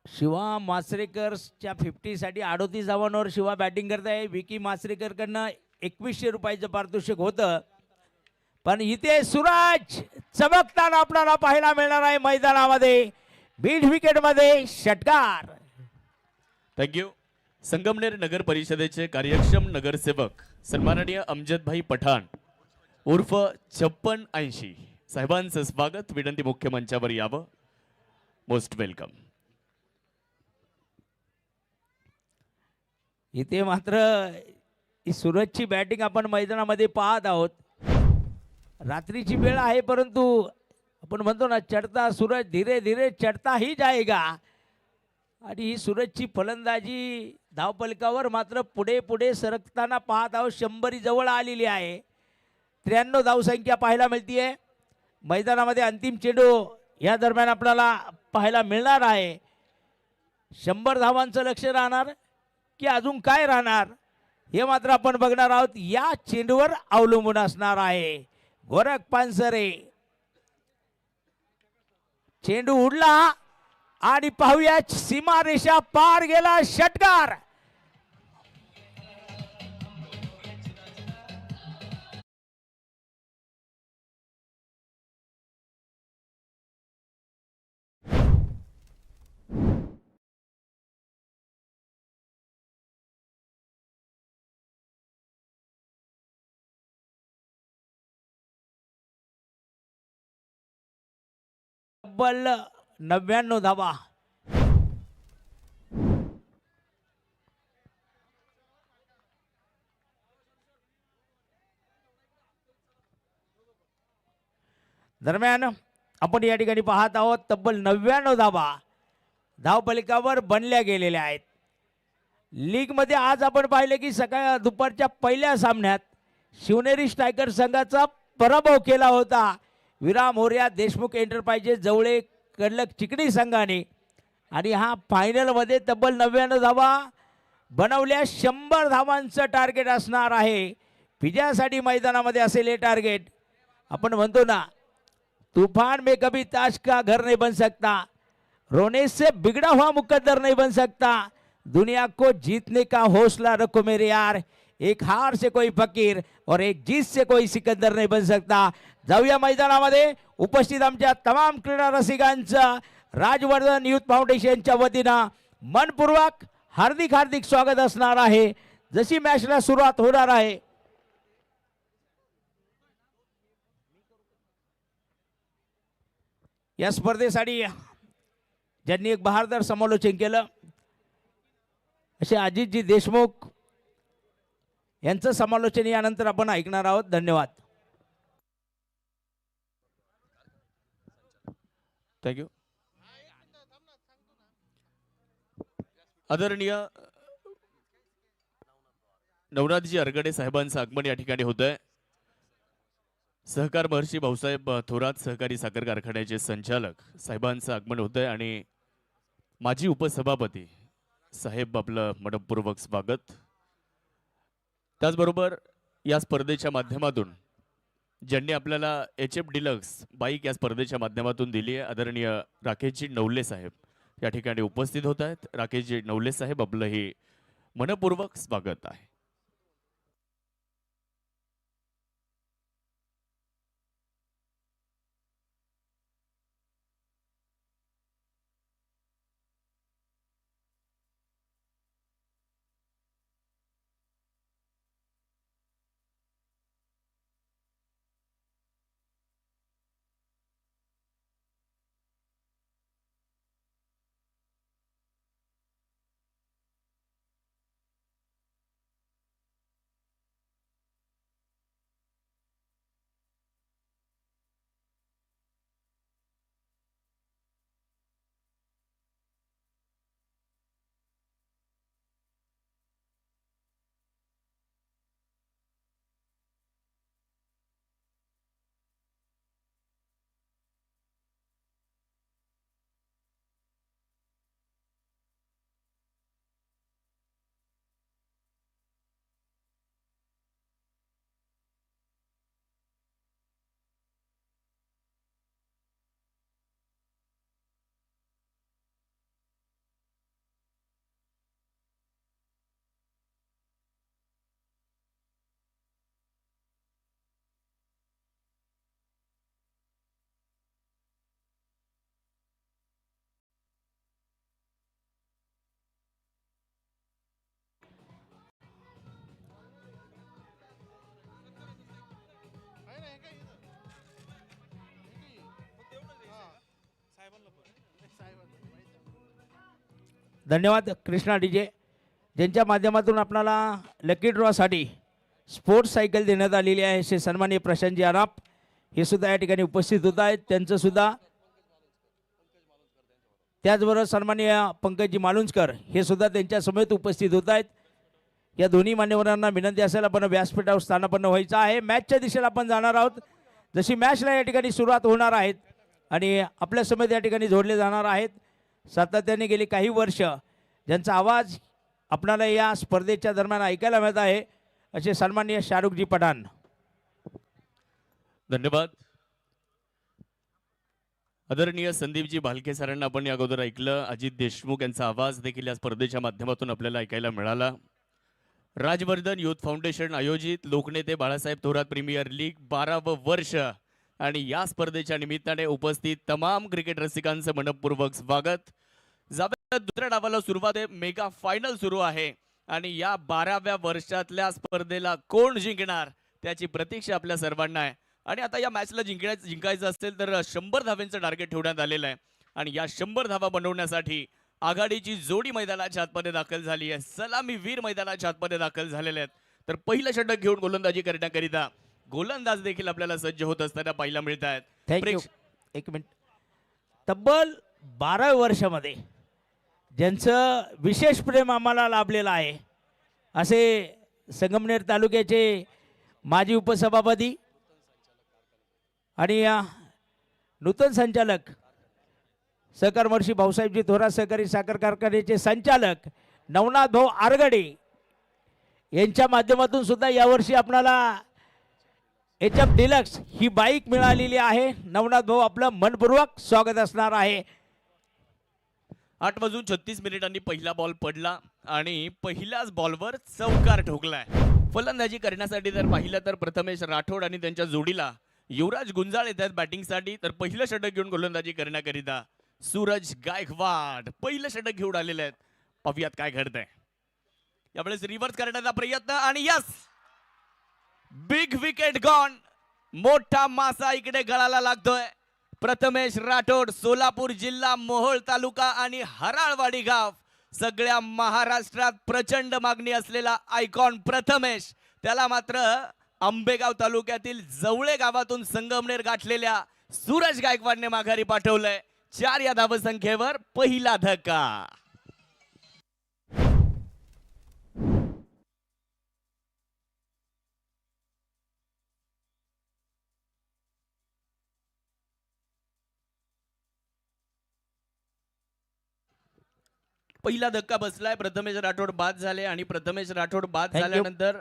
शिवा मासरेकरच्या 50साठी 38 धावांवर शिवा बॅटिंग करत आहे. विकी मासरेकरकडनं 2100 रुपयाचं पारितोषिक होतं, पण इथे सूरज चमकताना आपल्याला पाहायला मिळणार आहे मैदानामध्ये. बीड विकेटमध्ये षटकार. थँक्यू. संगमनेर नगर परिषदेचे कार्यक्षम नगरसेवक सन्माननीय अमजदभाई पठाण उर्फ 5680 साहेबांचं स्वागत. विनंती मुख्य मंचावर यावं. Most welcome. इथे मात्र ही सूरजची बॅटिंग आपण मैदानामध्ये पाहत आहोत. रात्रीची वेळ आहे, परंतु आपण म्हणतो ना, चढता सूरज धीरे धीरे चढता ही जाएगा. आणि ही सूरजची फलंदाजी धावपलकावर मात्र पुढे पुढे सरकताना पाहत आहोत. 100 जवळ आलेली आहे. 93 धावसंख्या पाहायला मिळतीये. मैदानामध्ये अंतिम चेंडू या दरम्यान आपल्याला पाहायला मिळणार आहे. 100 धावांचं लक्ष राहणार की अजून काय राहणार हे मात्र आपण बघणार आहोत. या चेंडूवर अवलंबून असणार आहे. गोरख पानसरे, चेंडू उडला आणि पाहूया सीमारेषा पार गेला. षटकार. तब्बल 99 धावा. दरम्यान आपण या ठिकाणी पाहत आहोत तब्बल 99 धावा धावपलिकावर बनल्या गेलेल्या आहेत. लीग मध्ये आज आपण पाहिले की दुपारच्या पहिल्या सामन्यात शिवनेरी स्ट्रायकर संघाचा पराभव केला होता विराम मोर्या देशमुख एंटरप्राइजेस जवळे कडलक चिकणी संघाने. आणि हा फायनल मध्ये तब्बल 99 धावा बनवल्या. 100 धावांचं टार्गेट असणार आहे. विजयासाठी मैदानामध्ये असेल हे टार्गेट. आपण म्हणतो ना, तूफान में कभी ताश का घर नहीं बन सकता, रोने से बिगड़ा हुआ मुकद्दर नहीं बन सकता, दुनिया को जीतने का हौसला रखो मेरे यार, एक हार से कोई फकीर और एक जीत से कोई सिकंदर नहीं बन सकता. जाऊया मैदानामध्ये. उपस्थित आमच्या तमाम क्रीडा रसिकांचं राजवर्धन युथ फाउंडेशनच्या वतीनं मनपूर्वक हार्दिक हार्दिक स्वागत असणार आहे. जशी मॅचला सुरुवात होणार आहे, या स्पर्धेसाठी ज्यांनी एक बहारदार समालोचन केलं असे अजितजी देशमुख यांचं समालोचन यानंतर आपण ऐकणार आहोत. धन्यवाद. थँक्यू. आदरणीय नवनाथजी अरगडे साहेबांचं आगमन या ठिकाणी होत आहे. सहकार महर्षी भाऊसाहेब थोरात सहकारी साखर कारखान्याचे संचालक साहेबांचं आगमन होत आहे आणि माजी उपसभापती साहेब आपलं मनपूर्वक स्वागत. त्याचबरोबर या स्पर्धेच्या माध्यमातून ज्यांनी आपल्याला HF डिलक्स बाईक या स्पर्धेच्या माध्यमातून दिली आहे, आदरणीय राकेशजी नवले साहेब या ठिकाणी उपस्थित होत आहेत. राकेशजी नवले साहेब आपलं हे मनपूर्वक स्वागत आहे. धन्यवाद कृष्णा डीजे, ज्यांच्या माध्यमातून आपल्याला लकी ड्रॉसाठी स्पोर्ट्स सायकल देण्यात आलेली आहे असे सन्माननीय प्रशांतजी आराप हे सुद्धा या ठिकाणी उपस्थित होत आहेत. त्यांचं सुद्धा त्याचबरोबर सन्माननीय पंकजजी मालुंजकर हे सुद्धा त्यांच्या समेत उपस्थित होत आहेत. या दोन्ही मान्यवरांना विनंती असेल आपण व्यासपीठावर स्थानापन्न व्हायचं आहे. मॅचच्या दिशेला आपण जाणार आहोत. जशी मॅचला या ठिकाणी सुरुवात होणार आहेत आणि आपल्या समेत या ठिकाणी जोडले जाणार आहेत. सातत्याने गेली काही वर्ष ज्यांचा आवाज आपणाला या स्पर्धेच्या दरम्यान ऐकायला मिळत आहे असे सन्माननीय शाहरुखजी पठाण. धन्यवाद. आदरणीय संदीपजी भालके सरांना आपण या अगोदर ऐकलं. अजित देशमुख यांचा आवाज देखील या स्पर्धेच्या माध्यमातून आपल्याला ऐकायला मिळाला. राजवर्धन युथ फाउंडेशन आयोजित लोकनेते बाळासाहेब थोरात प्रीमियर लीग 12व वर्ष आणि या स्पर्धेच्या निमित्ताने उपस्थित तमाम क्रिकेट रसिकांचं मनपूर्वक स्वागत. जाऊया दुसऱ्या डावाला सुरुवात आहे. मेगा फायनल सुरू आहे आणि या 12व्या वर्षातल्या स्पर्धेला कोण जिंकणार त्याची प्रतीक्षा आपल्या सर्वांना आहे. आणि आता या मॅचला जिंकायचं असेल तर 100 धावांचं टार्गेट ठेवण्यात आलेलं आहे आणि या 100 धावा बनवण्यासाठी आघाडीची जोडी मैदानाच्या आतमध्ये दाखल झाली आहे. सलामी वीर मैदानाच्या आतमध्ये दाखल झालेले आहेत. तर पहिलं षटक घेऊन गोलंदाजी करण्याकरिता गोलंदाज देखील आपल्याला सज्ज होत असताना पाहायला मिळत आहेत. थँक्यू. एक मिनिट. तब्बल 12 वर्षामध्ये ज्यांचं विशेष प्रेम आम्हाला लाभलेलं आहे असे संगमनेर तालुक्याचे माजी उपसभापती आणि नूतन संचालक सहकार महर्षी भाऊसाहेबजी थोरात सहकारी साखर कारखान्याचे संचालक नवनाथ भाऊ आरगडे यांच्या माध्यमातून सुद्धा यावर्षी आपणाला HF डिलक्स ही बाईक मिळालेली आहे. नवनाथ भाऊ आपलं मनपूर्वक स्वागत असणार आहे. 8:36 पहिला बॉल पडला आणि पहिल्याच बॉलवर चौकार ठोकलाय. फलंदाजी करण्यासाठी जर पाहिलं तर प्रथमेश राठोड आणि त्यांच्या जोडीला युवराज गुंजाळ येतात बॅटिंगसाठी. तर पहिलं षटक घेऊन गोलंदाजी करण्याकरिता सूरज गायकवाड पहिलं षटक घेऊन आलेले आहेत. पाहूयात काय घडतंय. यावेळेस रिव्हर्स करण्याचा प्रयत्न आणि यस, बिग विकेट गॉन. मोठा मासा इकडे गळाला लागतोय. प्रथमेश राठोड, सोलापूर जिल्हा, मोहोळ तालुका आणि हराळवाडी गाव, सगळ्या महाराष्ट्रात प्रचंड मागणी असलेला आयकॉन प्रथमेश, त्याला मात्र आंबेगाव तालुक्यातील जवळे गावातून संगमनेर गाठलेल्या सूरज गायकवाडने माघारी पाठवलंय. 4 या धावसंख्येवर पहिला धक्का. पहिला धक्का बसलाय. प्रथमेश राठोड बाद झाले आणि प्रथमेश राठोड बाद Thank you. झाल्यानंतर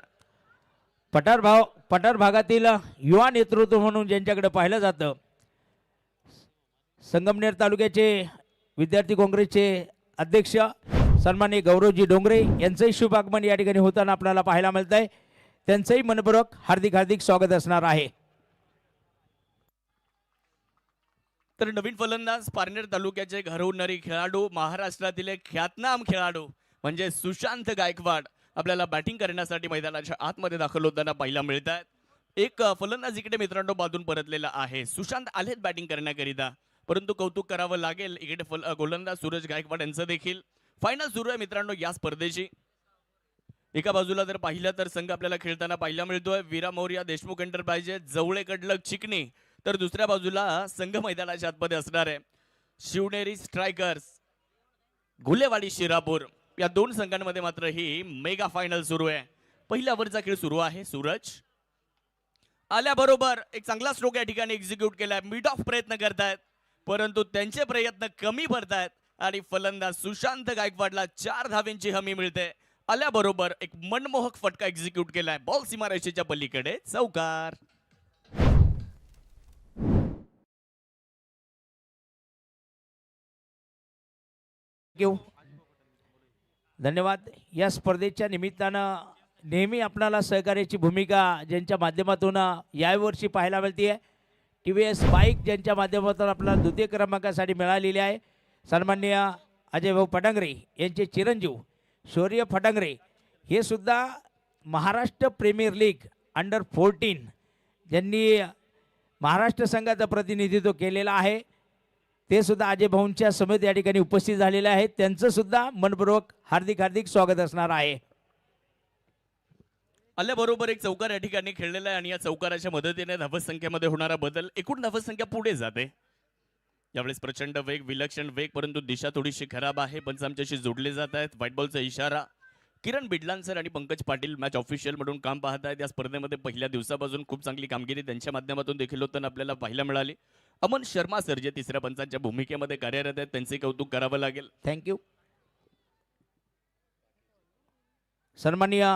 पठार भागातील युवा नेतृत्व म्हणून ज्यांच्याकडे पाहिलं जातं संगमनेर तालुक्याचे विद्यार्थी काँग्रेसचे अध्यक्ष सन्माननीय गौरवजी डोंगरे यांचंही शुभ आगमन या ठिकाणी होताना आपल्याला पाहायला मिळत आहे. त्यांचंही मनपूर्वक हार्दिक स्वागत असणार आहे. तर नवीन फलंदाज पारनेर तालुक्याचे घरवणारी खेळाडू, महाराष्ट्रातील एक ख्यातनाम खेळाडू म्हणजे सुशांत गायकवाड आपल्याला बॅटिंग करण्यासाठी मैदानाच्या आतमध्ये दाखल होताना पाहायला मिळत आहेत. एक फलंदाज इकडे मित्रांनो बाजून परतलेला आहे. सुशांत आलेत बॅटिंग करण्याकरिता, परंतु कौतुक करावं लागेल इकडे गोलंदाज सूरज गायकवाड यांचं देखील फायनल सुरू आहे मित्रांनो या स्पर्धेची. एका बाजूला जर पाहिलं तर संघ आपल्याला खेळताना पाहायला मिळतोय वीरा मौर्या, देशमुख एंटरप्राइजेस, जवळे कडलक चिकणी. तर दुसऱ्या बाजूला संघ मैदानाच्या आतमध्ये असणार आहे शिवनेरी स्ट्रायकर्स, घुलेवाडी शिरापूर. या दोन संघांमध्ये मात्र ही मेगा फायनल सुरू आहे. पहिल्या ओव्हरचा खेळ सुरू आहे. सूरज आल्याबरोबर एक चांगला स्ट्रोक या ठिकाणी एक्झिक्यूट केलाय. मिड ऑफ प्रयत्न करतायत परंतु त्यांचे प्रयत्न कमी पडतायत आणि फलंदाज सुशांत गायकवाडला 4 धावेंची हमी मिळते. आल्याबरोबर एक मनमोहक फटका एक्झिक्यूट केलाय. बॉल सीमारेषेच्या पलीकडे चौकार. धन्यवाद. या स्पर्धेच्या निमित्तानं नेहमी आपणाला सहकार्याची भूमिका ज्यांच्या माध्यमातून यावर्षी पाहायला मिळते TVS बाईक ज्यांच्या माध्यमातून आपल्याला द्वितीय क्रमांकासाठी मिळालेली आहे. सन्माननीय अजय भाऊ फटांगरे यांचे चिरंजीव शौर्य फटांगरे हे सुद्धा महाराष्ट्र प्रीमियर लीग अंडर 14 ज्यांनी महाराष्ट्र संघाचं प्रतिनिधित्व केलेलं आहे. ते सुद्धा अजय भाऊंच्या समेत या ठिकाणी उपस्थित झालेले आहेत. त्यांचं सुद्धा मनपूर्वक हार्दिक हार्दिक स्वागत असणार आहे. आल्याबरोबर एक चौकार या ठिकाणी खेळलेला आहे आणि या चौकाराच्या मदतीने धावसंख्येमध्ये होणारा बदल एकूण धावसंख्या पुढे जाते. यावेळेस प्रचंड वेग, विलक्षण वेग, परंतु दिशा थोडीशी खराब आहे. पंच आमच्याशी जोडले जात आहेत. व्हाईट बॉलचा इशारा. किरण बिडलांसर आणि पंकज पाटील मॅच ऑफिशियल म्हणून काम पाहत आहेत. या स्पर्धेमध्ये पहिल्या दिवसापासून खूप चांगली कामगिरी त्यांच्या माध्यमातून देखील होताना आपल्याला पाहायला मिळाली. अमन शर्मा सर जे तिसऱ्या पंचांच्या भूमिकेमध्ये कार्यरत आहेत त्यांचे कौतुक करावं लागेल. थँक्यू. सन्माननीय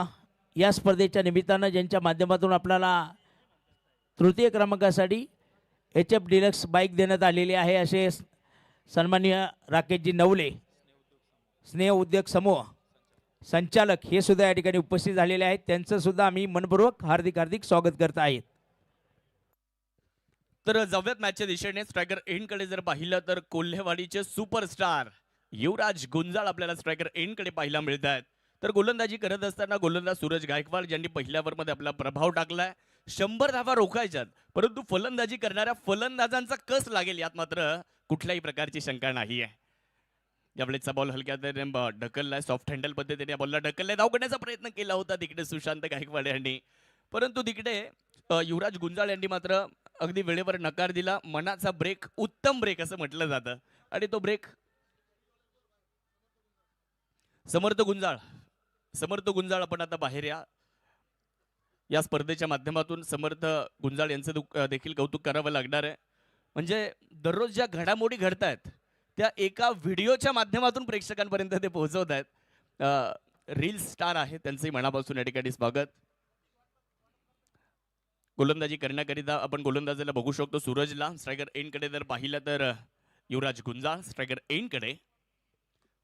या स्पर्धेच्या निमित्तानं ज्यांच्या माध्यमातून आपल्याला तृतीय क्रमांकासाठी HF डिलक्स बाईक देण्यात आलेली आहे असे सन्माननीय राकेशजी नवले, स्नेह उद्योग समूह संचालक हे सुद्धा या ठिकाणी उपस्थित झालेले आहेत. त्यांचं सुद्धा आम्ही मनपूर्वक हार्दिक हार्दिक स्वागत करत आहेत. तर जाऊयात मॅचच्या दिशेने. स्ट्रायकर एंडकडे जर पाहिलं तर कोल्हेवाडीचे सुपरस्टार युवराज गुंजाळ आपल्याला स्ट्रायकर एंडकडे पाहायला मिळत आहेत. तर गोलंदाजी करत असताना गोलंदाज सूरज गायकवाड ज्यांनी पहिल्या ओव्हरमध्ये आपला प्रभाव टाकलाय. 100 धावा रोखायच्यात, परंतु फलंदाजी करणाऱ्या फलंदाजांचा कस लागेल यात मात्र कुठल्याही प्रकारची शंका नाही आहे. यावेळेचा बॉल हलक्या ढकललाय, सॉफ्ट हँडल पद्धतीने बॉलला ढकललाय. धाव करण्याचा प्रयत्न केला होता तिकडे सुशांत गायकवाड यांनी, परंतु तिकडे युवराज गुंजाळ यांनी मात्र अगदी वेळेवर नकार दिला. मनाचा ब्रेक, उत्तम ब्रेक असं म्हटलं जातं आणि तो ब्रेक समर्थ गुंजाळ आपण आता बाहेर या स्पर्धेच्या माध्यमातून समर्थ गुंजाळ यांचं देखील कौतुक करावं लागणार आहे. म्हणजे दररोज ज्या घडामोडी घडतायत त्या एका व्हिडिओच्या माध्यमातून प्रेक्षकांपर्यंत ते पोहोचवत आहेत. रील स्टार आहे, त्यांचंही मनापासून या ठिकाणी स्वागत. गोलंदाजी करण्याकरिता आपण गोलंदाजीला बघू शकतो सूरजला. स्ट्रायकर एंडकडे जर पाहिलं तर युवराज गुंजाळ स्ट्रायकर एंडकडे.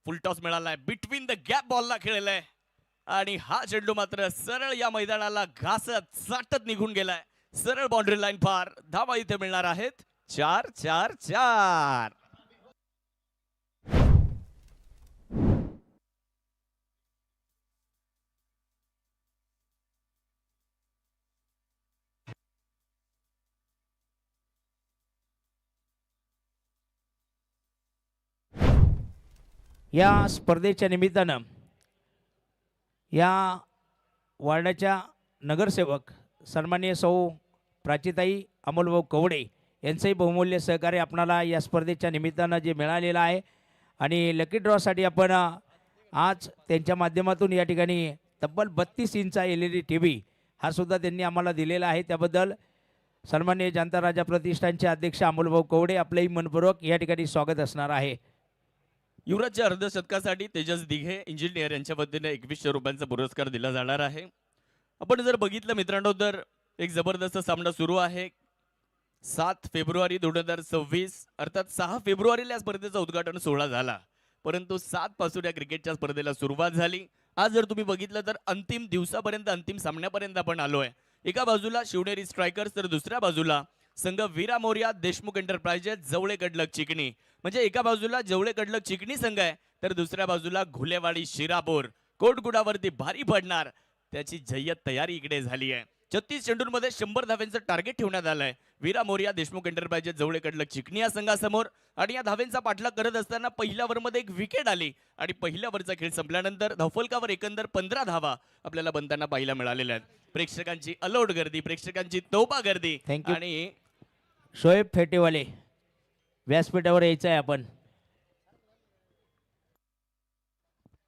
फुल टॉस मिळालाय, बिटवीन द गॅप बॉलला खेळलाय आणि हा चेंडू मात्र सरळ या मैदानाला घासत चाटत निघून गेलाय. सरळ बाउंड्री लाईन पार. धावा इथे मिळणार आहेत 4-4-4. या स्पर्धेच्या निमित्तानं या वार्डाच्या नगरसेवक सन्माननीय सौ प्राचीताई अमोलभाऊ कवडे यांचंही बहुमूल्य सहकार्य आपणाला या स्पर्धेच्या निमित्तानं जे मिळालेलं आहे आणि लकी ड्रॉसाठी आपण आज त्यांच्या माध्यमातून या ठिकाणी तब्बल 32 इंचा LED TV हा सुद्धा त्यांनी आम्हाला दिलेला आहे. त्याबद्दल सन्माननीय जनता राजा प्रतिष्ठानचे अध्यक्ष अमोलभाऊ कवडे आपलंही मनपूर्वक या ठिकाणी स्वागत असणार आहे. युवराजच्या अर्धशतकासाठी तेजस दिघे इंजिनियर यांच्या वतीने 2100 रुपयांचा पुरस्कार दिला जाणार आहे. आपण जर बघितलं मित्रांनो तर एक जबरदस्त सामना सुरू आहे. 7 फेब्रुवारी 2026 अर्थात 6 फेब्रुवारीला या स्पर्धेचा उद्घाटन सोहळा झाला, परंतु 7 पासून या क्रिकेटच्या स्पर्धेला सुरुवात झाली. आज जर तुम्ही बघितलं तर अंतिम दिवसापर्यंत, अंतिम सामन्यापर्यंत आपण आलोय. एका बाजूला शिवनेरी स्ट्रायकर्स तर दुसऱ्या बाजूला संघ वीरा मोरया देशमुख एंटरप्राइजेस जवळे कडलक चिकणी. म्हणजे एका बाजूला जवळे कडलक चिकणी संघ आहे तर दुसऱ्या बाजूला घुलेवाडी शिरापूर. कोटगुडावरती भारी पडणार त्याची जय्यत तयारी इकडे झाली आहे. 36 चेंडूंमध्ये 100 धाव्यांचं टार्गेट ठेवण्यात आलंय वीरा मोरया देशमुख एंटरप्राइजेस जवळे कडलक चिकणी या संघासमोर. आणि या धाव्यांचा पाठलाग करत असताना पहिल्या ओव्हरमध्ये एक विकेट आली आणि पहिल्या ओव्हरचा खेळ संपल्यानंतर धावफलकावर एकंदर 15 धावा आपल्याला बनताना पाहायला मिळालेल्या आहेत. प्रेक्षकांची अलोट गर्दी, प्रेक्षकांची तोबा गर्दी. आणि शोएब फेटेवाले व्यासपीठावर यायचं आहे आपण.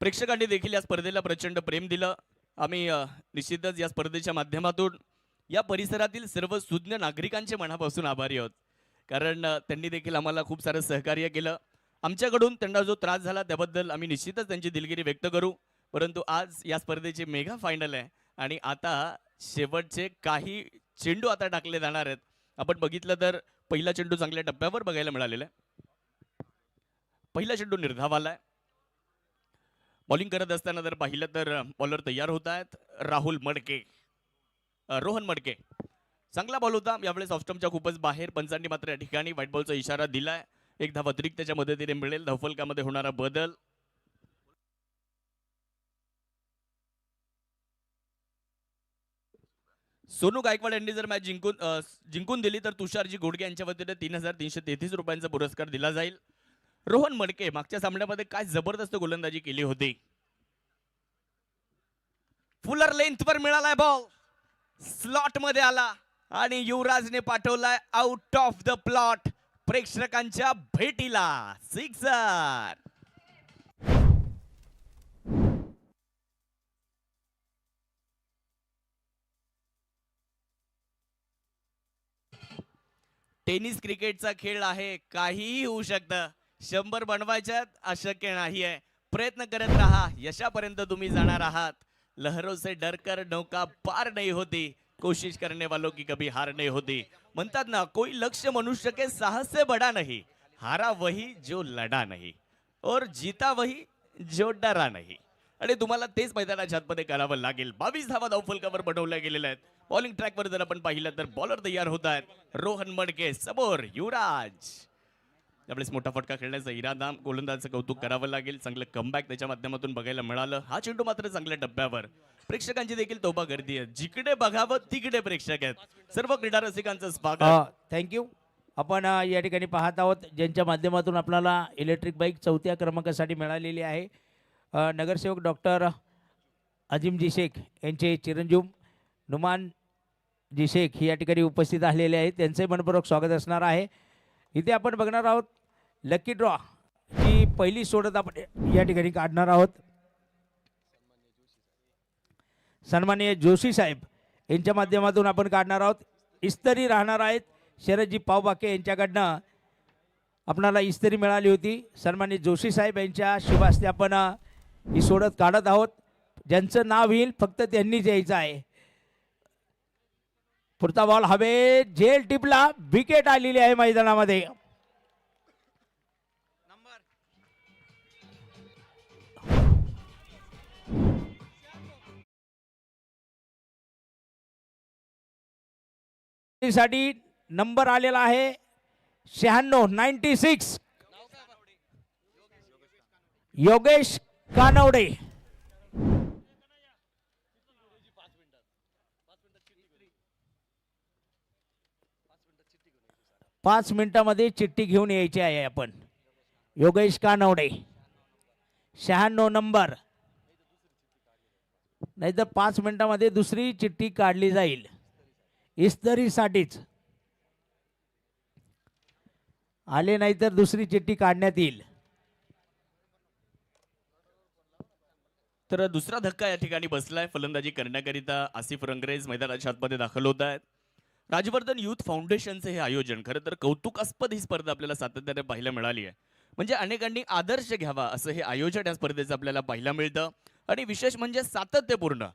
प्रेक्षकांनी देखील या स्पर्धेला प्रचंड प्रेम दिलं. आम्ही निश्चितच या स्पर्धेच्या माध्यमातून या परिसरातील सर्व सुज्ञ नागरिकांचे मनापासून आभारी आहोत, कारण त्यांनी देखील आम्हाला खूप सारं सहकार्य केलं. आमच्याकडून त्यांना जो त्रास झाला त्याबद्दल आम्ही निश्चितच त्यांची दिलगिरी व्यक्त करू. परंतु आज या स्पर्धेची मेगा फायनल आहे आणि आता शेवटचे काही चेंडू आता टाकले जाणार आहेत. आपण बघितलं तर पहिला चेंडू चांगल्या टप्प्यावर बघायला मिळालेला आहे. पहिला चेंडू निर्धावाला. बॉलिंग करत असताना जर पाहिलं तर बॉलर तयार होत आहेत राहुल मडके, रोहन मडके. चांगला बॉल होता यावेळेस ऑफस्टम्पच्या खूपच बाहेर. पंचांनी मात्र या ठिकाणी व्हाईट बॉलचा इशारा दिलाय. एक धाव अतिरिक्त त्याच्या मदतीने मिळेल. धावफलकामध्ये होणारा बदल. सोनू गायकवाड यांनी जर मॅच जिंकून दिली तर तुषारजी घोडगे यांच्या वतीने 3,333 रुपयांचा पुरस्कार दिला जाईल. रोहन मडके मागच्या सामन्यामध्ये काय जबरदस्त गोलंदाजी केली होती. फुलर लेंथवर मिळालाय बॉल, स्लॉट मध्ये आला आणि युवराजने पाठवलाय आउट ऑफ द प्लॉट प्रेक्षकांच्या भेटीला. सिक्सर. टेनिस क्रिकेटचा खेळ आहे, काहीही होऊ शकतं. 100 बनवायच्यात अशक्य नाही आहे. प्रयत्न करत राहा, यशापर्यंत तुम्ही जाणार आहात. लहरों से डरकर नौका पार नहीं होती, कोशिश करने वालों की कभी हार नहीं होती. म्हणतात ना, कोई लक्ष्य मनुष्य के साहस से बड़ा नहीं, हारा वही जो लढा नहीं और जीता वही जो डरा नहीं. आणि तुम्हाला तेच मैदानाच्या आतमध्ये करावं लागेल. 22 धावा धावफलकावर बनवल्या गेलेल्या आहेत. बॉलिंग ट्रॅकवर जर आपण पाहिलं तर बॉलर तयार होत आहेत. रोहन मडके समोर युवराज. त्यावेळेस मोठा फटका खेळण्याचा इरादा, गोलंदाजाचं कौतुक करावं लागेल. चांगलं कमबॅक त्याच्या माध्यमातून बघायला मिळालं. हा चेंडू मात्र चांगल्या टप्प्यावर. प्रेक्षकांची देखील तोबा गर्दी आहे. जिकडे बघावं तिकडे प्रेक्षक आहेत. सर्व क्रीडा रसिकांचं स्वागत. थँक्यू. आपण या ठिकाणी पाहत आहोत ज्यांच्या माध्यमातून आपल्याला इलेक्ट्रिक बाईक 4थ्या क्रमांकासाठी मिळालेली आहे. नगरसेवक डॉक्टर अजिमजी शेख यांचे चिरंजीव नुमानजी शेख या ठिकाणी उपस्थित आलेले आहेत. त्यांचे मनपूर्वक स्वागत असणार आहे. इथे आपण बघणार आहोत लकी ड्रॉ ही पहिली सोडत आपण या ठिकाणी काढणार आहोत. सन्माननीय जोशी साहेब यांच्या माध्यमातून आपण काढणार आहोत. इस्त्री राहणार आहेत शरदजी पावबाके यांच्याकडनं आपणाला इस्त्री मिळाली होती. सन्माननीय जोशी साहेब यांच्या शुभ हस्ते आपण ही सोडत काढत आहोत. ज्यांचं नाव येईल फक्त त्यांनीच यायचं आहे. पुढचा बॉल हवे, झेल टिपला, विकेट आलेली आहे मैदानामध्ये. साठी नंबर आलेला आहे 96 योगेश कानवडे. 5 मिनिटांमध्ये चिठ्ठी घेऊन यायची आहे आपण. योगेश कानवडे 96 नंबर, नाहीतर 5 मिनिटांमध्ये दुसरी चिठ्ठी काढली जाईल इस्त्रीसाठीच. आले नाही तर दुसरी चिठ्ठी काढण्यात येईल. तर दुसरा धक्का या ठिकाणी बसलाय. फलंदाजी करण्याकरिता आसिफ रंगरेज मैदानाच्या आतमध्ये दाखल होत आहेत. राजवर्धन युथ फाउंडेशनचे हे आयोजन खरं तर कौतुकास्पद ही स्पर्धा आपल्याला सातत्याने पाहायला मिळाली आहे. म्हणजे अनेकांनी आदर्श घ्यावा असं हे आयोजन या स्पर्धेचं आपल्याला पाहायला मिळतं. आणि विशेष म्हणजे सातत्यपूर्ण.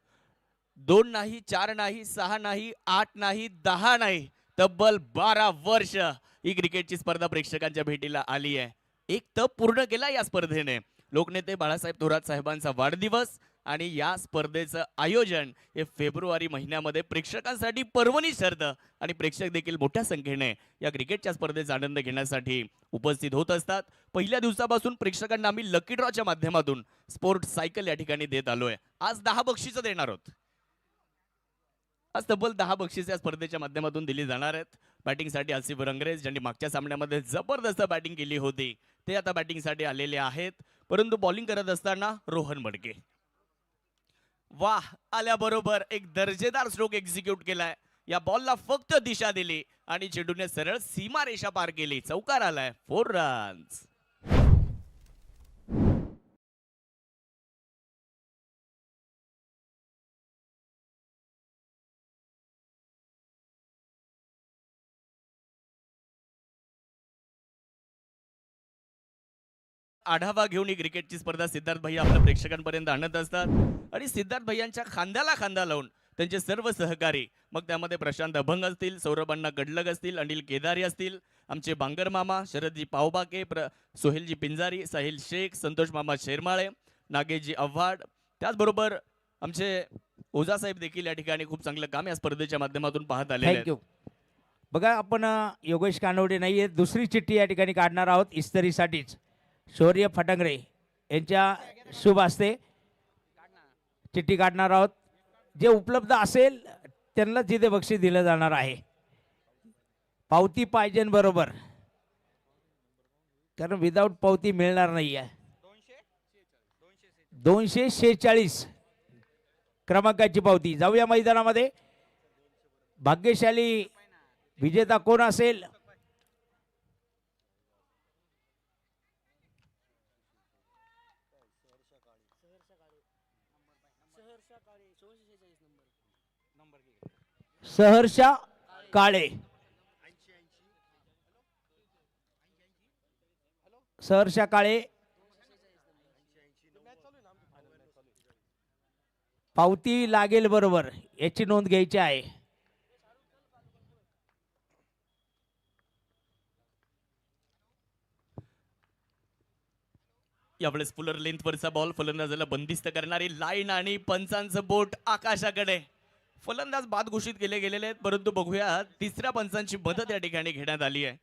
2 नाही, 4 नाही, 6 नाही, 8 नाही, 10 नाही, तब्बल 12 वर्ष ही क्रिकेटची स्पर्धा प्रेक्षकांच्या भेटीला आली आहे. एक तप पूर्ण केला या स्पर्धेने. लोकनेते बाळासाहेब थोरात साहेबांचा वाढदिवस आणि या स्पर्धेचं आयोजन हे फेब्रुवारी महिन्यामध्ये प्रेक्षकांसाठी पर्वणी ठरतं. आणि प्रेक्षक देखील मोठ्या संख्येने या क्रिकेटच्या स्पर्धेचा आनंद घेण्यासाठी उपस्थित होत असतात. पहिल्या दिवसापासून प्रेक्षकांना आम्ही लकी ड्रॉच्या माध्यमातून स्पोर्ट सायकल या ठिकाणी देत आलोय. आज 10 बक्षिसं देणार आहोत. आज तब्बल 10 बक्षिसे या स्पर्धेच्या माध्यमातून दिली जाणार आहेत. बॅटिंगसाठी आसिफ रंगरेज ज्यांनी मागच्या सामन्यामध्ये जबरदस्त बॅटिंग केली होती ते आता बॅटिंगसाठी आलेले आहेत. परंतु बॉलिंग करत असताना रोहन मडके वाह आल्याबरोबर एक दर्जेदार स्ट्रोक एक्झिक्यूट केलाय. या बॉलला फक्त दिशा दिली आणि चेंडूने सरळ सीमारेषा पार केली. चौकार आलाय. 4 रन्स. आढावा घेऊन ही क्रिकेटची स्पर्धा सिद्धार्थ भैया आपल्या प्रेक्षकांपर्यंत आणत असतात. आणि सिद्धार्थ भैयांच्या खांद्याला खांदा लावून त्यांचे सर्व सहकारी, मग त्यामध्ये प्रशांत अभंग असतील, सौरभ अण्णा गडलग असतील, अनिल केदारी असतील, आमचे बांगर मामा, शरदजी पावबाके, सोहेलजी पिंजारी, साहिल शेख, संतोष मामा शेरमाळे, नागेशजी आव्हाड, त्याचबरोबर आमचे ओझा साहेब देखील या ठिकाणी खूप चांगलं काम या स्पर्धेच्या माध्यमातून पाहत आले. थँक्यू. बघा आपण योगेश कानवडे नाहीये, दुसरी चिठ्ठी या ठिकाणी काढणार आहोत इस्त्रीसाठीच. शौर्य फटंगरे यांच्या शुभ हस्ते चिठ्ठी काढणार आहोत. जे उपलब्ध असेल त्यांना तिथे बक्षीस दिलं जाणार आहे. पावती पाहिजे बरोबर, कारण विदाऊट पावती मिळणार नाही आहे. 246 क्रमांकाची पावती. जाऊया मैदानामध्ये. भाग्यशाली विजेता कोण असेल? सहर्षा काळे. सहर्षा काळे पावती लागेल बरोबर, याची नोंद घ्यायची आहे. यावेळेस फुलर लेंथवरचा बॉल फलंदाजाला बंदिस्त करणारी लाईन आणि पंचांचं बोट आकाशाकडे. फलंदाज बाद घोषित केले गेलेले आहेत, परंतु बघूया तिसऱ्या पंचांची मदत या ठिकाणी घेण्यात आली आहे.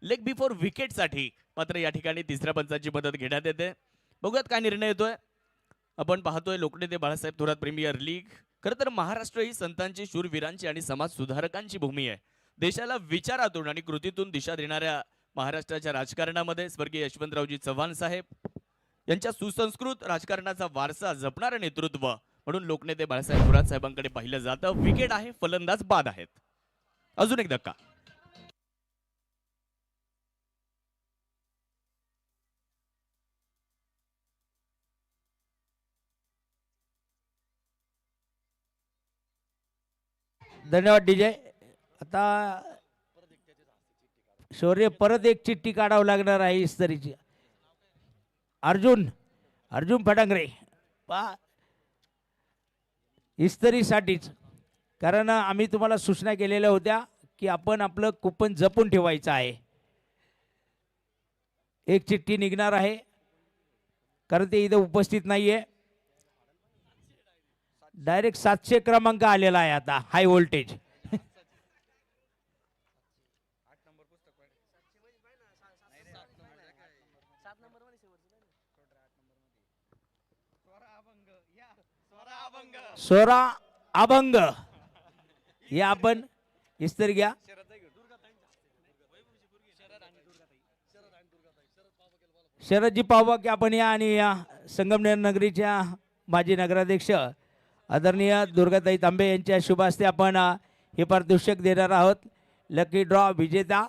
लेग बिफोर विकेट साठी मात्र या ठिकाणी तिसऱ्या पंचांची मदत घेण्यात येते. बघूयात काय निर्णय येतोय. आपण पाहतोय लोकनेते बाळासाहेब थोरात प्रीमियर लीग. खरं तर महाराष्ट्र ही संतांची, शूरवीरांची आणि समाज सुधारकांची भूमी आहे. देशाला विचारातून आणि कृतीतून दिशा देणाऱ्या महाराष्ट्राच्या राजकारणामध्ये स्वर्गीय यशवंतरावजी चव्हाण साहेब यांच्या सुसंस्कृत राजकारणाचा वारसा जपणारं नेतृत्व म्हणून लोकनेते बाळासाहेब थोरात साहेबांकडे पाहिलं जातं. विकेट आहे, फलंदाज बाद आहेत. अजून एक धक्का. धन्यवाद डीजे. आता शौर्य परत एक चिठ्ठी काढावं लागणार आहे इस्त्रीची. अर्जुन फडांगरे पा इस्त्रीसाठीच, कारण आम्ही तुम्हाला सूचना केलेल्या होत्या की आपण आपलं कुपन जपून ठेवायचं आहे. एक चिठ्ठी निघणार आहे, कारण ते इथे उपस्थित नाहीये. डायरेक्ट 700 क्रमांक आलेला आहे आता, हाय व्होल्टेज. स्वरा अभंग हे आपण इस्तर घ्या. शरदजी पाहवा की आपण या आणि या संगमनेर नगरीच्या माजी नगराध्यक्ष आदरणीय दुर्गाताई तांबे यांच्या शुभ हस्ते आपण हे पारितोषिक देणार आहोत. लकी ड्रॉ विजेता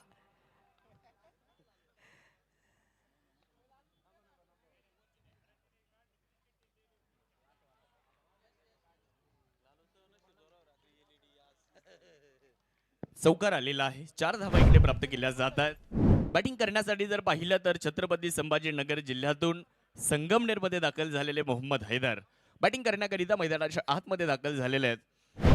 चौकार आलेला आहे. 4 धावा इकडे प्राप्त केल्या जात आहेत. बॅटिंग करण्यासाठी जर पाहिलं तर छत्रपती संभाजीनगर जिल्ह्यातून संगमनेरमध्ये दाखल झालेले मोहम्मद हैदर बॅटिंग करण्याकरिता मैदानाच्या आतमध्ये दाखल झालेले आहेत.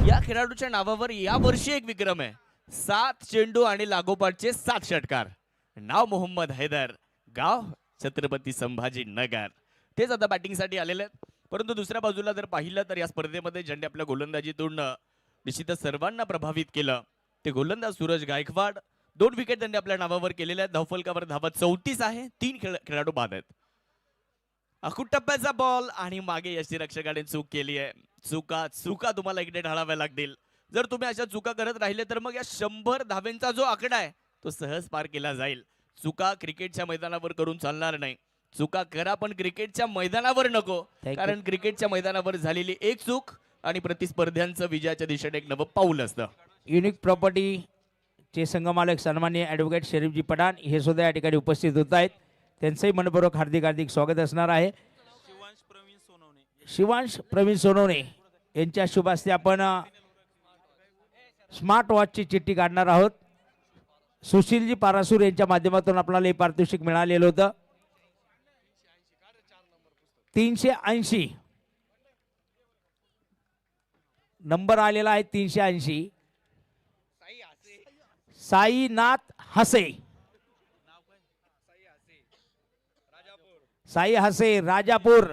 या खेळाडूच्या नावावर यावर्षी एक विक्रम आहे. 7 चेंडू आणि लागोपाठचे 7 षटकार. नाव मोहम्मद हैदर, गाव छत्रपती संभाजीनगर. तेच आता बॅटिंगसाठी आलेले आहेत. परंतु दुसऱ्या बाजूला जर पाहिलं तर या स्पर्धेमध्ये ज्यांनी आपल्या गोलंदाजीतून निश्चितच सर्वांना प्रभावित केलं ते गोलंदाज सूरज गायकवाड. 2 विकेट त्यांनी आपल्या नावावर केलेल्या आहेत. धावफलकावर धावा 34 आहे. 3 खेळाडू बाद आहेत. अखूट टप्प्याचा बॉल आणि मागे यष्टीरक्षकाने चूक केली आहे. चुका तुम्हाला इकडे ढाळाव्या लागतील. जर तुम्ही अशा चुका करत राहिले तर मग या 100 धावेंचा जो आकडा आहे तो सहज पार केला जाईल. चुका क्रिकेटच्या मैदानावर करून चालणार नाही. चुका करा पण क्रिकेटच्या मैदानावर नको, कारण क्रिकेटच्या मैदानावर झालेली एक चूक आणि प्रतिस्पर्ध्यांचं विजयाच्या दिशेने एक नवं पाऊल असतं. युनिक प्रॉपर्टीचे संघमालक सन्माननीय ॲडव्होकेट शरीफजी पठाण हे सुद्धा या ठिकाणी उपस्थित होत आहेत. त्यांचंही मनपूर्वक हार्दिक स्वागत असणार आहे. शिवांश प्रवीण सोनवणे यांच्या शुभ हस्ते आपण स्मार्ट वॉचची चिठ्ठी काढणार आहोत. सुशीलजी पारासूर यांच्या माध्यमातून आपल्याला हे पारितोषिक मिळालेलं होतं. 380 नंबर आलेला आहे. 380 साईनाथ हसे. साई हसे राजापूर.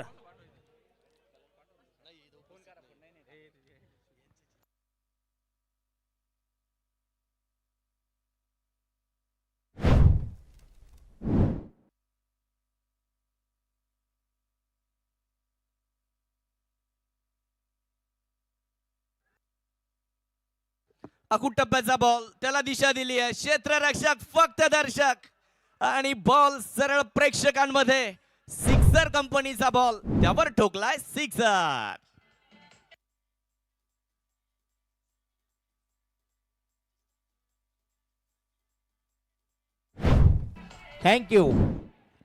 अकूट टप्प्याचा बॉल त्याला दिशा दिली आहे. क्षेत्ररक्षक फक्त दर्शक आणि बॉल सरळ प्रेक्षकांमध्ये. सिक्सर कंपनीचा बॉल त्यावर ठोकलाय सिक्सर. थँक्यू.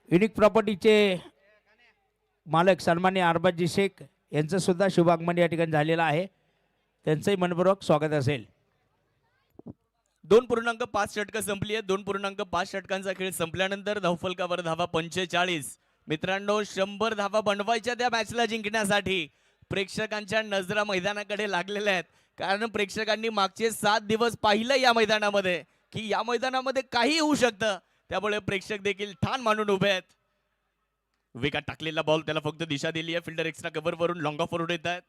युनिक प्रॉपर्टीचे मालक सन्मान्य अरबाजी शेख यांचं सुद्धा शुभागमन या ठिकाणी झालेलं आहे. त्यांचंही मनपूर्वक स्वागत असेल. 2.5 षटकं संपली आहेत. 2.5 षटकांचा खेळ संपल्यानंतर धावफलकावर धावा 45. मित्रांनो 100 धावा बनवायच्या त्या मॅचला जिंकण्यासाठी. प्रेक्षकांच्या नजरा मैदानाकडे लागलेल्या आहेत, कारण प्रेक्षकांनी मागचे 7 दिवस पाहिलं या मैदानामध्ये की या मैदानामध्ये काही होऊ शकतं. त्यामुळे प्रेक्षक देखील ठाण मानून उभे आहेत. विकेट टाकलेला बॉल त्याला फक्त दिशा दिली आहे. फिल्डर एक्स्ट्रा कव्हर वरून लॉंग ऑफ वरून येत आहेत,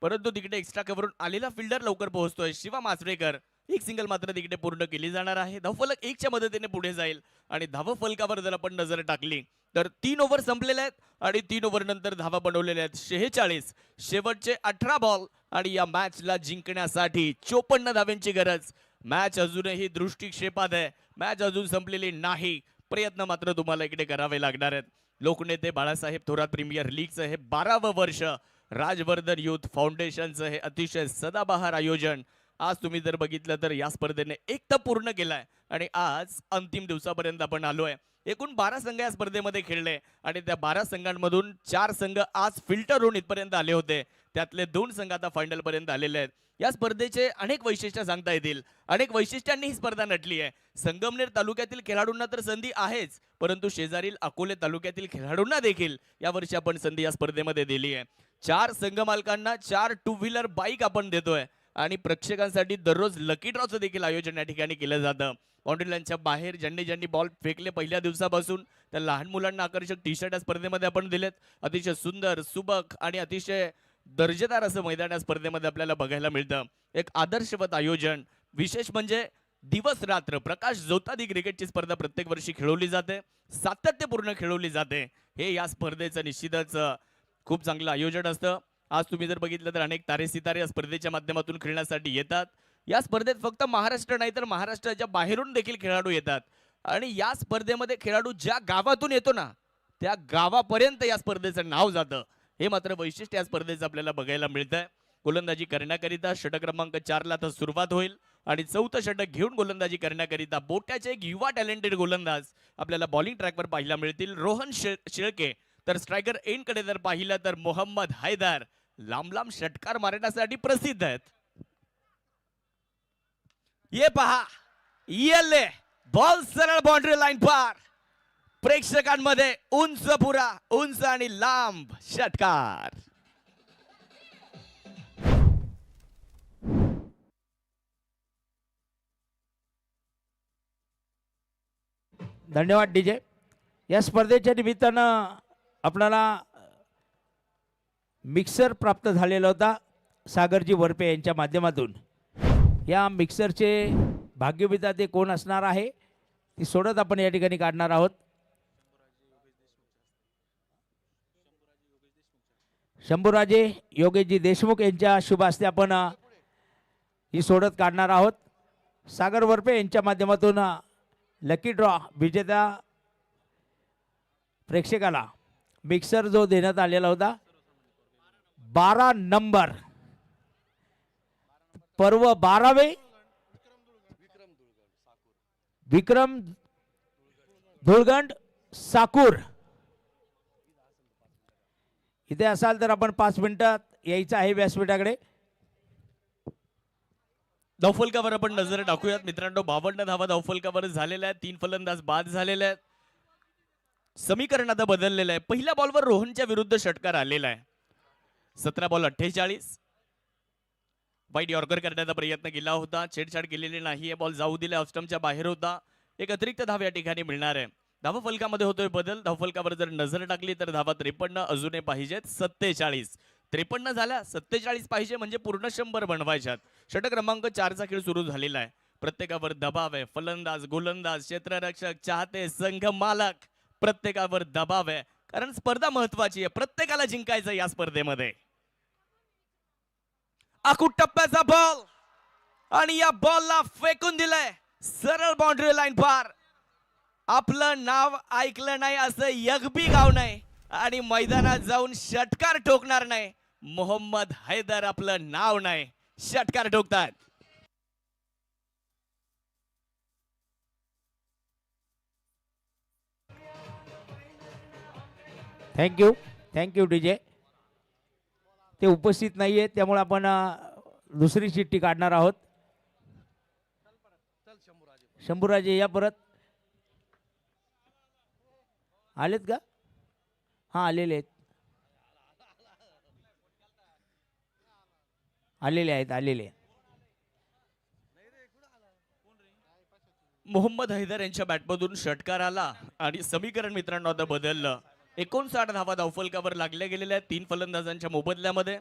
परंतु तिकडे एक्स्ट्रा कव्हरून आलेला फिल्डर लवकर पोहोचतोय शिवा मासरेकर. एक सिंगल मात्र तिकडे पूर्ण केली जाणार आहे. धावफलक 1 च्या मदतीने पुढे जाईल आणि धावफलकावर जर आपण नजर टाकली तर 3 ओव्हर संपलेले आहेत आणि 3 ओव्हर नंतर धावा बनवलेल्या आहेत 46. शेवटचे 18 बॉल आणि या मॅचला जिंकण्यासाठी 54 धाव्यांची गरज. मॅच अजूनही दृष्टिक्षेपात आहे. मॅच अजून संपलेली नाही. प्रयत्न मात्र तुम्हाला इकडे करावे लागणार आहेत. लोकनेते बाळासाहेब थोरात प्रीमियर लीगचं हे 12वं वर्ष. राजवर्धन युथ फाउंडेशनचं हे अतिशय सदाबहार आयोजन. आज तुम्ही जर बघितलं तर या स्पर्धेने एक तर पूर्ण केलाय आणि आज अंतिम दिवसापर्यंत आपण आलोय. एकूण 12 संघ या स्पर्धेमध्ये खेळले आणि त्या 12 संघांमधून 4 संघ आज फिल्टर होऊन इथपर्यंत आले होते. त्यातले 2 संघ आता फायनल पर्यंत आलेले आहेत. या स्पर्धेचे अनेक वैशिष्ट्य सांगता येतील. अनेक वैशिष्ट्यांनी ही स्पर्धा नटली आहे. संगमनेर तालुक्यातील खेळाडूंना तर संधी आहेच, परंतु शेजारील अकोले तालुक्यातील खेळाडूंना देखील यावर्षी आपण संधी या स्पर्धेमध्ये दिली आहे. 4 संघ मालकांना 4 टू व्हीलर बाईक आपण देतोय आणि प्रेक्षकांसाठी दररोज लकी ड्रॉचं देखील आयोजन या ठिकाणी केलं जातं. बाउंड्री लाईनच्या बाहेर ज्यांनी बॉल फेकले पहिल्या दिवसापासून त्या लहान मुलांना आकर्षक टी शर्ट या स्पर्धेमध्ये आपण दिलेत. अतिशय सुंदर सुबक आणि अतिशय दर्जेदार असं मैदान या स्पर्धेमध्ये आपल्याला बघायला मिळतं. एक आदर्शवत आयोजन. विशेष म्हणजे दिवस रात्र प्रकाश ज्योतादी क्रिकेटची स्पर्धा प्रत्येक वर्षी खेळवली जाते, सातत्यपूर्ण खेळवली जाते. हे या स्पर्धेचं निश्चितच खूप चांगलं आयोजन असतं. आज तुम्ही जर बघितलं तर अनेक तारे सितारे या स्पर्धेच्या माध्यमातून खेळण्यासाठी येतात. या स्पर्धेत फक्त महाराष्ट्र नाही तर महाराष्ट्राच्या बाहेरून देखील खेळाडू येतात आणि या स्पर्धेमध्ये खेळाडू ज्या गावातून येतो ना त्या गावापर्यंत या स्पर्धेचं नाव जातं. हे मात्र वैशिष्ट्य या स्पर्धेचं आपल्याला बघायला मिळतंय. गोलंदाजी करण्याकरिता षटक क्रमांक 4 ला आता सुरुवात होईल आणि 4थं षटक घेऊन गोलंदाजी करण्याकरिता बोट्याचे एक युवा टॅलेंटेड गोलंदाज आपल्याला बॉलिंग ट्रॅकवर पाहायला मिळतील. रोहन शेळके. तर स्ट्रायकर एंड कडे जर पाहिलं तर मोहम्मद हैदर लांब लांब षटकार मारण्यासाठी प्रसिद्ध आहेत. ये पहा येले बॉल सरळ बाउंड्री लाईन पार. प्रेक्षकांमध्ये उंच पुरा उंच आणि लांब षटकार. धन्यवाद डीजे. या स्पर्धेच्या निमित्तानं आपल्याला मिक्सर प्राप्त झालेला होता सागरजी वरपे यांच्या माध्यमातून. या मिक्सरचे भाग्यविधाते कोण असणार आहे ती सोडत आपण या ठिकाणी काढणार आहोत. शंभूराजे योगेशजी देशमुख यांच्या शुभ हस्ते आपण ही सोडत काढणार आहोत. सागर वरपे यांच्या माध्यमातून लकी ड्रॉ विजेत्या प्रेक्षकाला मिक्सर जो देण्यात आलेला होता 12 नंबर पर्व 12वे विक्रम धुळगंड साकूर. इथे असाल तर आपण 5 मिनिटात यायचं आहे व्यासपीठाकडे. धावफलकावर आपण नजर टाकूयात मित्रांनो. 52 धावा धावफलकावर झालेल्या आहेत. 3 फलंदाज बाद झालेले आहेत. समीकरण आता बदललेलं आहे. पहिल्या बॉलवर रोहनच्या विरुद्ध षटकार आलेला आहे. 17 बॉल 48. वाईट यॉर्कर करण्याचा प्रयत्न केला होता, छेडछाड केलेली नाही. बॉल जाऊ दिला, ऑफस्टम्पच्या बाहेर होता. एक अतिरिक्त धाव या ठिकाणी मिळणार आहे. धावफलकामध्ये होतोय बदल. धावफलकावर जर नजर टाकली तर धावा 53 अजूनही पाहिजेत. 47 53 झाल्या, 47 पाहिजे म्हणजे पूर्ण 100 बनवायच्यात. षटक क्रमांक 4चा खेळ सुरू झालेला आहे. प्रत्येकावर दबाव आहे. फलंदाज, गोलंदाज, क्षेत्ररक्षक, चाहते, संघ मालक प्रत्येकावर दबाव आहे, कारण स्पर्धा महत्वाची आहे. प्रत्येकाला जिंकायचं या स्पर्धेमध्ये. अकूट टप्प्याचा बॉल आणि या बॉलला फेकून दिलंय सरळ बाउंड्री लाईन पार. आपलं नाव ऐकलं नाही असं यगबी गाव नाही आणि मैदानात जाऊन षटकार ठोकणार नाही. मोहम्मद हैदर आपलं नाव नाही, षटकार ठोकतात. Thank you DJ. ते उपस्थित नाहीये त्यामुळे आपण दुसरी चिठ्ठी काढणार आहोत. शंभूराजे या परत. आलेत का? हां आलेले आहेत. आलेले आहेत. मोहम्मद हैदर यांच्या बॅटमधून षटकार आला आणि समीकरण मित्रांनो आता बदललं. 59 धावा धावफलकावर लागल्या गेलेल्या 3 फलंदाजांच्या मोबदल्यामध्ये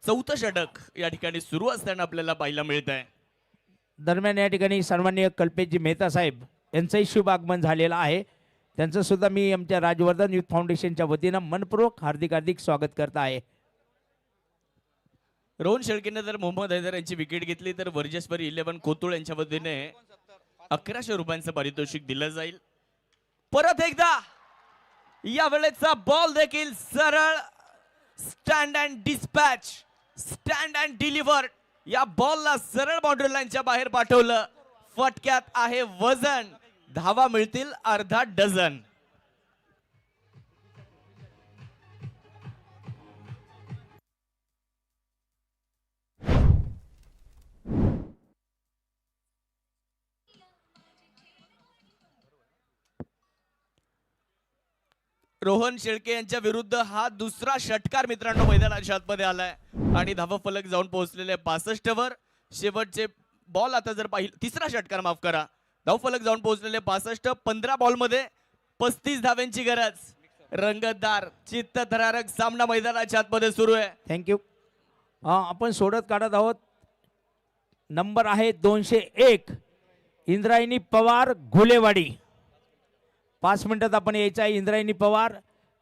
चौथं षटक या ठिकाणी सुरू असताना आपल्याला पाहायला मिळत आहे. दरम्यान या ठिकाणी सन्माननीय कल्पेशजी मेहता साहेब यांचंही शुभ आगमन झालेलं आहे. त्यांचं सुद्धा मी आमच्या राजवर्धन युथ फाउंडेशनच्या वतीनं मनपूर्वक हार्दिक स्वागत करत आहे. रोहन शेळकेने जर मोहम्मद हैदर यांची विकेट घेतली तर वर्जेश्वरी 11 कोतुळ यांच्या वतीने 1100 रुपयांचं पारितोषिक दिलं जाईल. परत एकदा या वेळेचा बॉल देखील सरळ stand and dispatch, stand and deliver. या बॉलला सरळ बाउंड्री लाईनच्या बाहेर पाठवलं. फटक्यात आहे वजन, धावा मिळतील अर्धा डझन. रोहन शेळके यांच्या विरुद्ध हा दुसरा षटकार मित्रांनो मैदानाच्या आतमध्ये आलाय आणि धावफलक जाऊन पोहोचलेले 65 वर. शेवटचे बॉल आता जर पाहिलं, तिसरा षटकार माफ करा, धावफलक जाऊन पोहोचलेले 65. 15 बॉल मध्ये 35 धाव्यांची गरज. रंगतदार चित्तथरारक सामना मैदानाच्या आतमध्ये सुरू आहे. थँक्यू. आपण सोडत काढत आहोत. नंबर आहे 201 इंद्रायणी पवार घुलेवाडी. 5 मिनिटात आपण यायचं आहे. इंद्रायणी पवार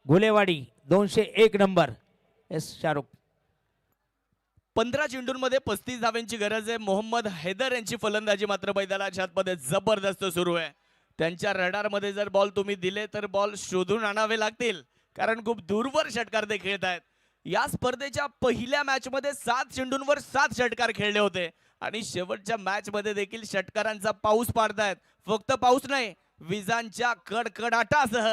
घुलेवाडी 201 नंबर. एस शाहरुख. 15 चेंडूंमध्ये 35 धाव्यांची गरज आहे. मोहम्मद हैदर यांची फलंदाजी मात्र मैदानाच्या आतमध्ये जबरदस्त सुरू आहे. त्यांच्या रडारमध्ये जर बॉल तुम्ही दिले तर बॉल शोधून आणावे लागतील, कारण खूप दूरवर षटकार ते खेळत आहेत. या स्पर्धेच्या पहिल्या मॅच मध्ये 7 चेंडूंवर 7 षटकार खेळले होते आणि शेवटच्या मॅच मध्ये देखील षटकारांचा पाऊस पाडतायत. फक्त पाऊस नाही, विजांच्या कडकडाटासह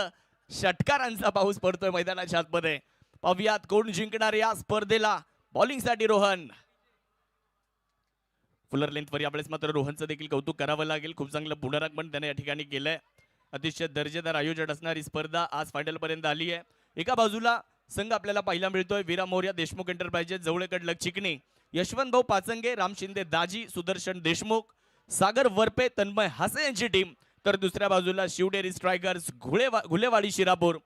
षटकारांचा पाऊस पडतोय मैदानाच्या आतमध्ये. पाहुयात कोण जिंकणार या स्पर्धेला. बॉलिंगसाठी रोहन. फुलर लेंथवर यावेळेस मात्र रोहनचं देखील कौतुक करावं लागेल. खूप चांगलं पुनरागमन त्याने या ठिकाणी केलंय. अतिशय दर्जेदार आयोजन असणारी स्पर्धा आज फायनल पर्यंत आली आहे. एका बाजूला संघ आपल्याला पाहायला मिळतोय वीरा मोर्या देशमुख एंटरप्राइजेस, जवळकड लग चिकणी, यशवंत भाऊ पाचंगे, राम शिंदे दाजी, सुदर्शन देशमुख, सागर वरपे, तन्मय हासे यांची टीम. तर दुसऱ्या बाजूला शिवडेरी स्ट्रायकर्स, घुलेवाडी शिरापूर,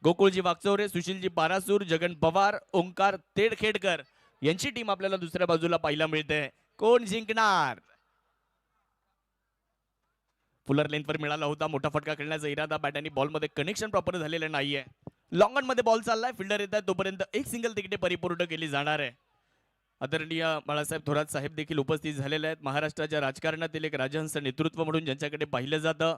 गोकुळजी वागचौरे, सुशीलजी पारासूर, जगन पवार, ओंकार तेडखेडकर यांची टीम आपल्याला दुसऱ्या बाजूला पाहायला मिळते. कोण जिंकणार? फुलर लेंथवर मिळाला होता मोठा फटका खेळण्याचा इरादा. बॅट आणि बॉल मध्ये कनेक्शन प्रॉपर झालेलं नाहीये. लॉंग ऑन मध्ये बॉल चाललाय. फिल्डर येत आहे तोपर्यंत एक सिंगल तिकीटे परिपूर्ण केली जाणार आहे. आदरणीय बाळासाहेब थोरात साहेब देखील उपस्थित झालेले आहेत. महाराष्ट्राच्या राजकारणातील एक राजहंस नेतृत्व म्हणून ज्यांच्याकडे पाहिलं जातं.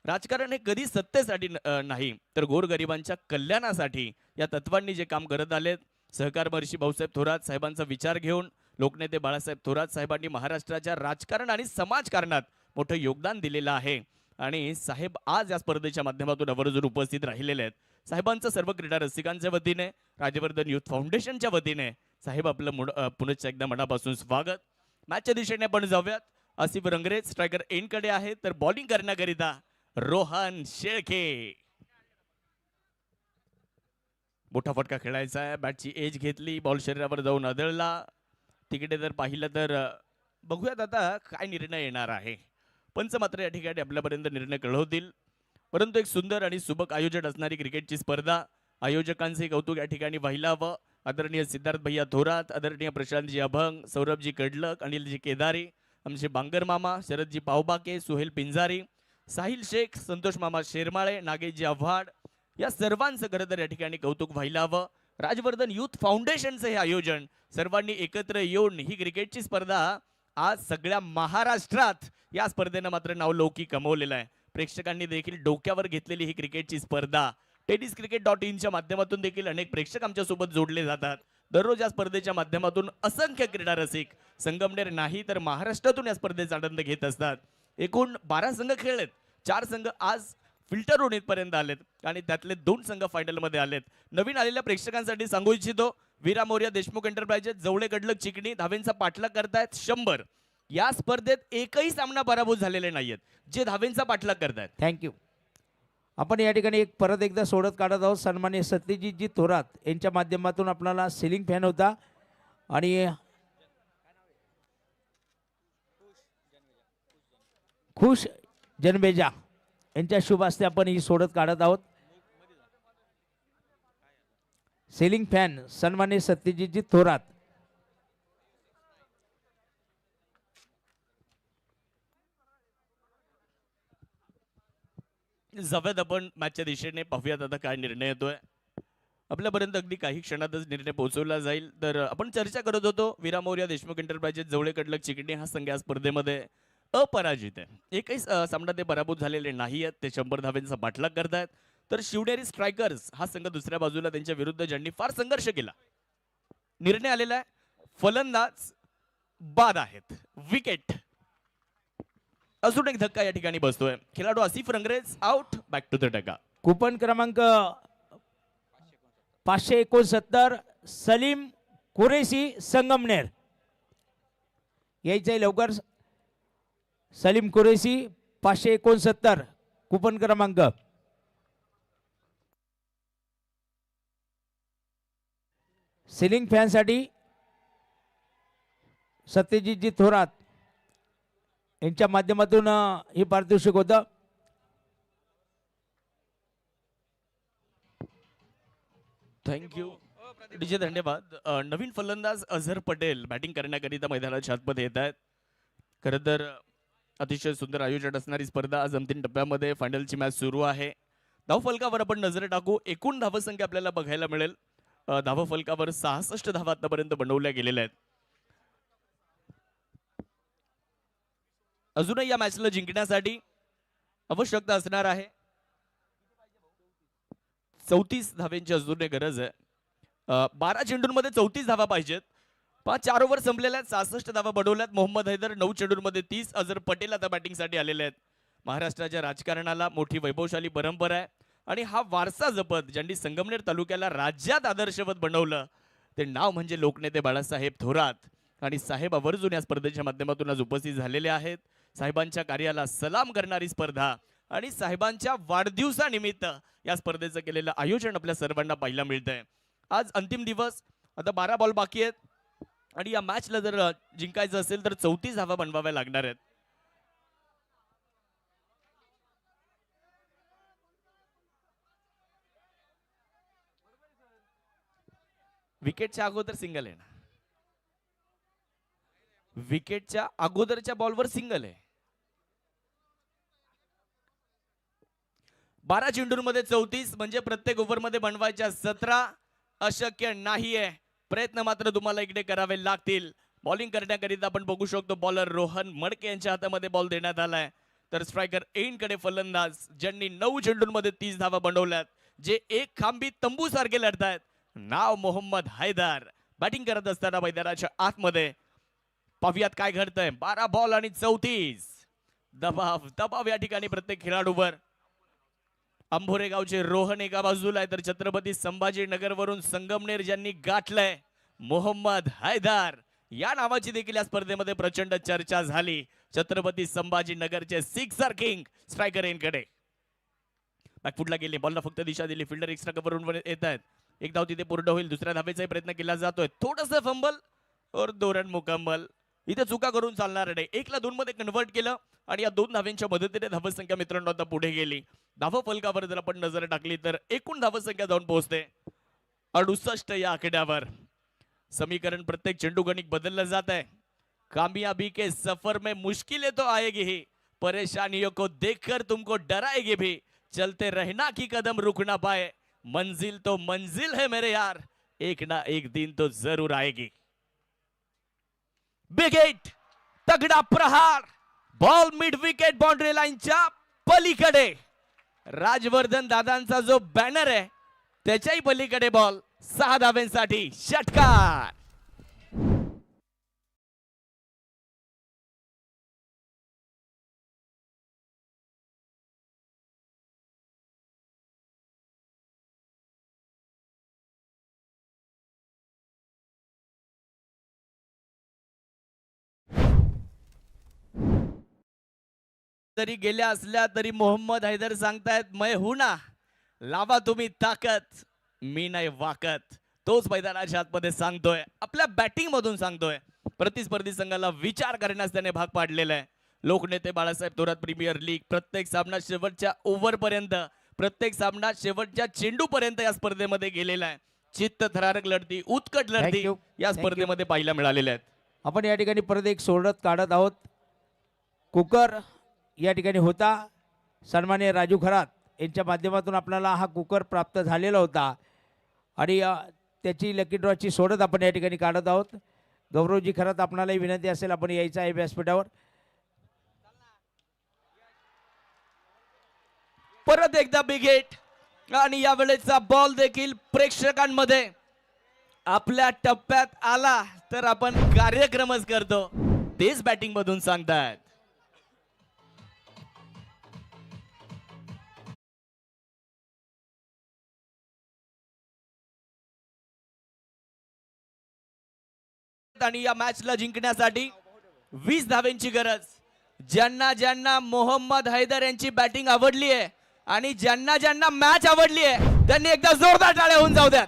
राजकारण हे कधी सत्तेसाठी नाही तर गोरगरिबांच्या कल्याणासाठी या तत्वांनी जे काम करत आलेत. सहकार महर्षी भाऊसाहेब थोरात साहेबांचा विचार घेऊन लोकनेते बाळासाहेब थोरात साहेबांनी महाराष्ट्राच्या राजकारण आणि समाजकारणात मोठं योगदान दिलेलं आहे आणि साहेब आज या स्पर्धेच्या माध्यमातून आवर्जून उपस्थित राहिलेले आहेत. साहेबांचं सर्व क्रीडा रसिकांच्या वतीने, राजवर्धन युथ फाउंडेशनच्या वतीने साहेब आपलं पुनश्च एकदा मनापासून स्वागत. मॅचच्या दिशेने आपण जाऊयात. आसिफ रंगरेज स्ट्रायकर एंडकडे आहे तर बॉलिंग करण्याकरिता रोहन शेळके. मोठा फटका खेळायचा आहे. बॅटची एज घेतली, बॉल शरीरावर जाऊन आदळला. तिकडे जर पाहिलं तर बघूयात आता काय निर्णय येणार आहे. पंच मात्र या ठिकाणी आपल्यापर्यंत निर्णय कळवतील. परंतु एक सुंदर आणि सुबक आयोजन असणारी क्रिकेटची स्पर्धा. आयोजकांचे कौतुक या ठिकाणी व्हायला हवं. आदरणीय सिद्धार्थ भैया थोरात, आदरणीय प्रशांतजी अभंग, सौरभजी कडलक, अनिलजी केदारी, आमचे बांगर मामा, शरदजी पावबाके, सुहेल पिंजारी, साहिल शेख, संतोष मामा शेरमाळे, नागेशजी आव्हाड या सर्वांचं खरं तर या ठिकाणी कौतुक व्हायला हवं. राजवर्धन युथ फाउंडेशनचं हे आयोजन सर्वांनी एकत्र येऊन ही क्रिकेटची स्पर्धा आज सगळ्या महाराष्ट्रात या स्पर्धेनं मात्र नावलौकिक कमवलेलं आहे. प्रेक्षकांनी देखील डोक्यावर घेतलेली ही क्रिकेटची स्पर्धा. tenniscricket.in माध्यमातून देखील अनेक प्रेक्षक आमच्या सोबत जोडले जातात. दररोज या स्पर्धेच्या माध्यमातून असंख्य क्रीडा रसिक संगमनेर नाही तर महाराष्ट्रातून या स्पर्धेचा आनंद घेत असतात. एकूण 12 संघ खेळलेत. 4 संघ आज फिल्टर होऊन इथपर्यंत आलेत आणि त्यातले 2 संघ फायनल मध्ये आलेत. नवीन आलेल्या प्रेक्षकांसाठी सांगू इच्छितो, वीरा मोरया देशमुख एंटरप्राइजेस जवळे कडलक चिकणी धावेंचा पाठलाग करतायत 100. या स्पर्धेत एकही सामना पराभूत झालेले नाहीयेत जे धावेंचा पाठलाग करतायत. थँक्यू. आपण या ठिकाणी परत एकदा सोडत काढत आहोत. सन्माननीय सत्यजितजी थोरात यांच्या माध्यमातून आपल्याला सिलिंग फॅन होता आणि खुश जनबेजा यांच्या शुभ हस्ते आपण ही सोडत काढत आहोत. सिलिंग फॅन सन्माननीय सत्यजितजी थोरात. जाऊयात आपण मॅचच्या दिशेने, पाहूयात आता काय निर्णय येतोय. आपल्यापर्यंत अगदी काही क्षणातच निर्णय पोहोचवला जाईल. तर आपण चर्चा करत होतो, वीरा मोरया देशमुख एंटरप्राइजेस जवळे कडलक चिकणी हा संघ या स्पर्धेमध्ये अपराजित आहे. एकही सामना ते पराभूत झालेले नाही आहेत. ते 100 धावेंचा पाठलाग करतायत. तर शिवनेरी स्ट्रायकर्स हा संघ दुसऱ्या बाजूला, त्यांच्या विरुद्ध ज्यांनी फार संघर्ष केला. निर्णय आलेला आहे, फलंदाज बाद आहेत, विकेट. अजून एक धक्का या ठिकाणी बसतोय. खेळाडू Asif Rangrez out, back to the डगा. कुपन क्रमांक 569 सलीम कुरेशी संगमनेर. यायचंय लवकर. सलीम कुरेशी 569 कुपन क्रमांक. सिलिंग फॅनसाठी सत्यजितजी थोरात यांच्या माध्यमातून हे पारितोषिक होतं. थँक्यू डीजे, धन्यवाद. नवीन फलंदाज अझर पटेल बॅटिंग करण्याकरिता मैदानाच्या आतमध्ये येत आहेत. खरं तर अतिशय सुंदर आयोजन असणारी स्पर्धा. आज अंतिम टप्प्यामध्ये फायनलची मॅच सुरू आहे. धावफलकावर आपण नजर टाकू. एकूण धावसंख्या आपल्याला बघायला मिळेल. धावफलकावर 66 धावा आतापर्यंत बनवल्या गेलेल्या आहेत. अजूनही या मॅचला जिंकण्यासाठी आवश्यकता असणार आहे 34 धावेंची अजून गरज आहे. 12 चेंडूंमध्ये 34 धावा पाहिजेत. 4 ओव्हर संपलेल्या आहेत. 66 धावा बनवल्यात. मोहम्मद हैदर 9 चेंडूंमध्ये 30. अझर पटेल आता बॅटिंगसाठी आलेले आहेत. महाराष्ट्राच्या राजकारणाला मोठी वैभवशाली परंपरा आहे आणि हा वारसा जपत ज्यांनी संगमनेर तालुक्याला राज्यात आदर्शवत बनवलं ते नाव म्हणजे लोकनेते बाळासाहेब थोरात. आणि साहेब आवर्जून या स्पर्धेच्या माध्यमातून आज उपस्थित झालेले आहेत. साहेबांच्या कार्याला सलाम करणारी स्पर्धा आणि साहेबांच्या वाढदिवसानिमित्त या स्पर्धेचं केलेलं आयोजन आपल्या सर्वांना पाहायला मिळतंय. आज अंतिम दिवस. आता 12 बॉल बाकी आहेत आणि या मॅचला जर जिंकायचं असेल तर 34 धावा बनवाव्या लागणार आहेत. विकेटच्या अगोदर सिंगल आहे ना. विकेटच्या अगोदरच्या बॉलवर सिंगल आहे. 12 चेंडूंमध्ये 34 म्हणजे प्रत्येक ओव्हरमध्ये बनवायच्या 17. अशक्य नाहीये. प्रयत्न मात्र तुम्हाला इकडे करावे लागतील. बॉलिंग करण्याकरिता आपण बघू शकतो बॉलर रोहन मडके यांच्या हातामध्ये बॉल देण्यात आलाय. तर स्ट्रायकर एंडकडे फलंदाज ज्यांनी 9 चेंडूंमध्ये 30 धावा बनवल्यात, जे एक खांबी तंबू सारखे लढतायत, नाव मोहम्मद हैदर. बॅटिंग करत असताना मैदानाच्या आतमध्ये पाहूयात काय घडतंय. 12 बॉल आणि 34. दबाव या ठिकाणी प्रत्येक खेळाडूवर. अंभोरे गावचे रोहन एका बाजूला आहे तर छत्रपती संभाजीनगर वरून संगमनेर ज्यांनी गाठलंय मोहम्मद हैदर या नावाची देखील या स्पर्धेमध्ये प्रचंड चर्चा झाली. छत्रपती संभाजीनगरचे सिक्सर किंग स्ट्रायकर एनकडे बॅकफुटला गेले. बॉलला फक्त दिशा दिली. फिल्डर एक्स्ट्रा कव्हरवरून येत आहेत. एक धाव तिथे पूर्ण होईल. दुसऱ्या धावेचाही प्रयत्न केला जातोय. थोडंसं फंबल और 2 रन मुकम्मल. इथे चुका करून चालणार नाही. 1ला 2 मध्ये कन्वर्ट केलं आणि या 2 धाव्यांच्या मदतीने धावसंख्या मित्रांनो आता पुढे गेली. धाव फलकावर जर आपण नजर टाकली तर एकूण धावसंख्या जाऊन पोहोचते 68 या आकड्यावर. समीकरण प्रत्येक चेंडू गणित बदललं जात आहे. कामयाबी के सफर में मुश्किलें तो आएगी ही, परेशानियों को देखकर तुमको डराएगी भी, चलते रहना की कदम रुक ना पाए, मंजिल तो मंजिल है मेरे यार, एक ना एक दिन तो जरूर आएगी. बिग हिट तगडा प्रहार, बॉल मिड विकेट बाउंड्री लाईनच्या पलीकडे. राजवर्धन दादांचा जो बॅनर आहे त्याच्याही पलीकडे बॉल. 6 धाव्यांसाठी षटकार. तरी गेल्या असल्या तरी मोहम्मद हैदर सांगतायत मैं हूं ना, लावा तुम्ही ताकद, मी नाही वाकत. तोच मैदानाच्या आतमध्ये सांगतोय, आपल्या बॅटिंग मधून सांगतोय. प्रतिस्पर्धी संघाला विचार करण्यास त्याने भाग पाडलेला आहे. लोकनेते बाळासाहेब थोरात प्रीमियर लीग प्रत्येक सामना शेवटच्या ओव्हर पर्यंत, प्रत्येक सामना शेवटच्या चेंडू पर्यंत या स्पर्धेमध्ये गेलेला आहे. चित्तथरारक लढती, उत्कट लढती you. या Thank you. स्पर्धेमध्ये पाहायला मिळालेल्या आहेत. आपण या ठिकाणी परत एक सोडत काढत आहोत. कुकर या ठिकाणी होता, सन्माननीय राजू खरात यांच्या माध्यमातून आपल्याला हा कुकर प्राप्त झालेला होता आणि त्याची लकी ड्रॉची सोडत आपण या ठिकाणी काढत आहोत. गौरवजी खरात आपणालाही विनंती असेल आपण यायचं आहे व्यासपीठावर. परत एकदा बिग हिट आणि यावेळेचा बॉल देखील प्रेक्षकांमध्ये आपल्या टप्प्यात आला तर आपण कार्यक्रमच करतो, तेच बॅटिंग मधून सांगतात. आणि या मॅचला जिंकण्यासाठी 20 धाव्यांची गरज. ज्यांना ज्यांना मोहम्मद हैदर यांची बॅटिंग आवडली आहे आणि ज्यांना ज्यांना मॅच आवडली आहे त्यांनी एकदा जोरदार टाळ्या होऊन जाऊ द्यात.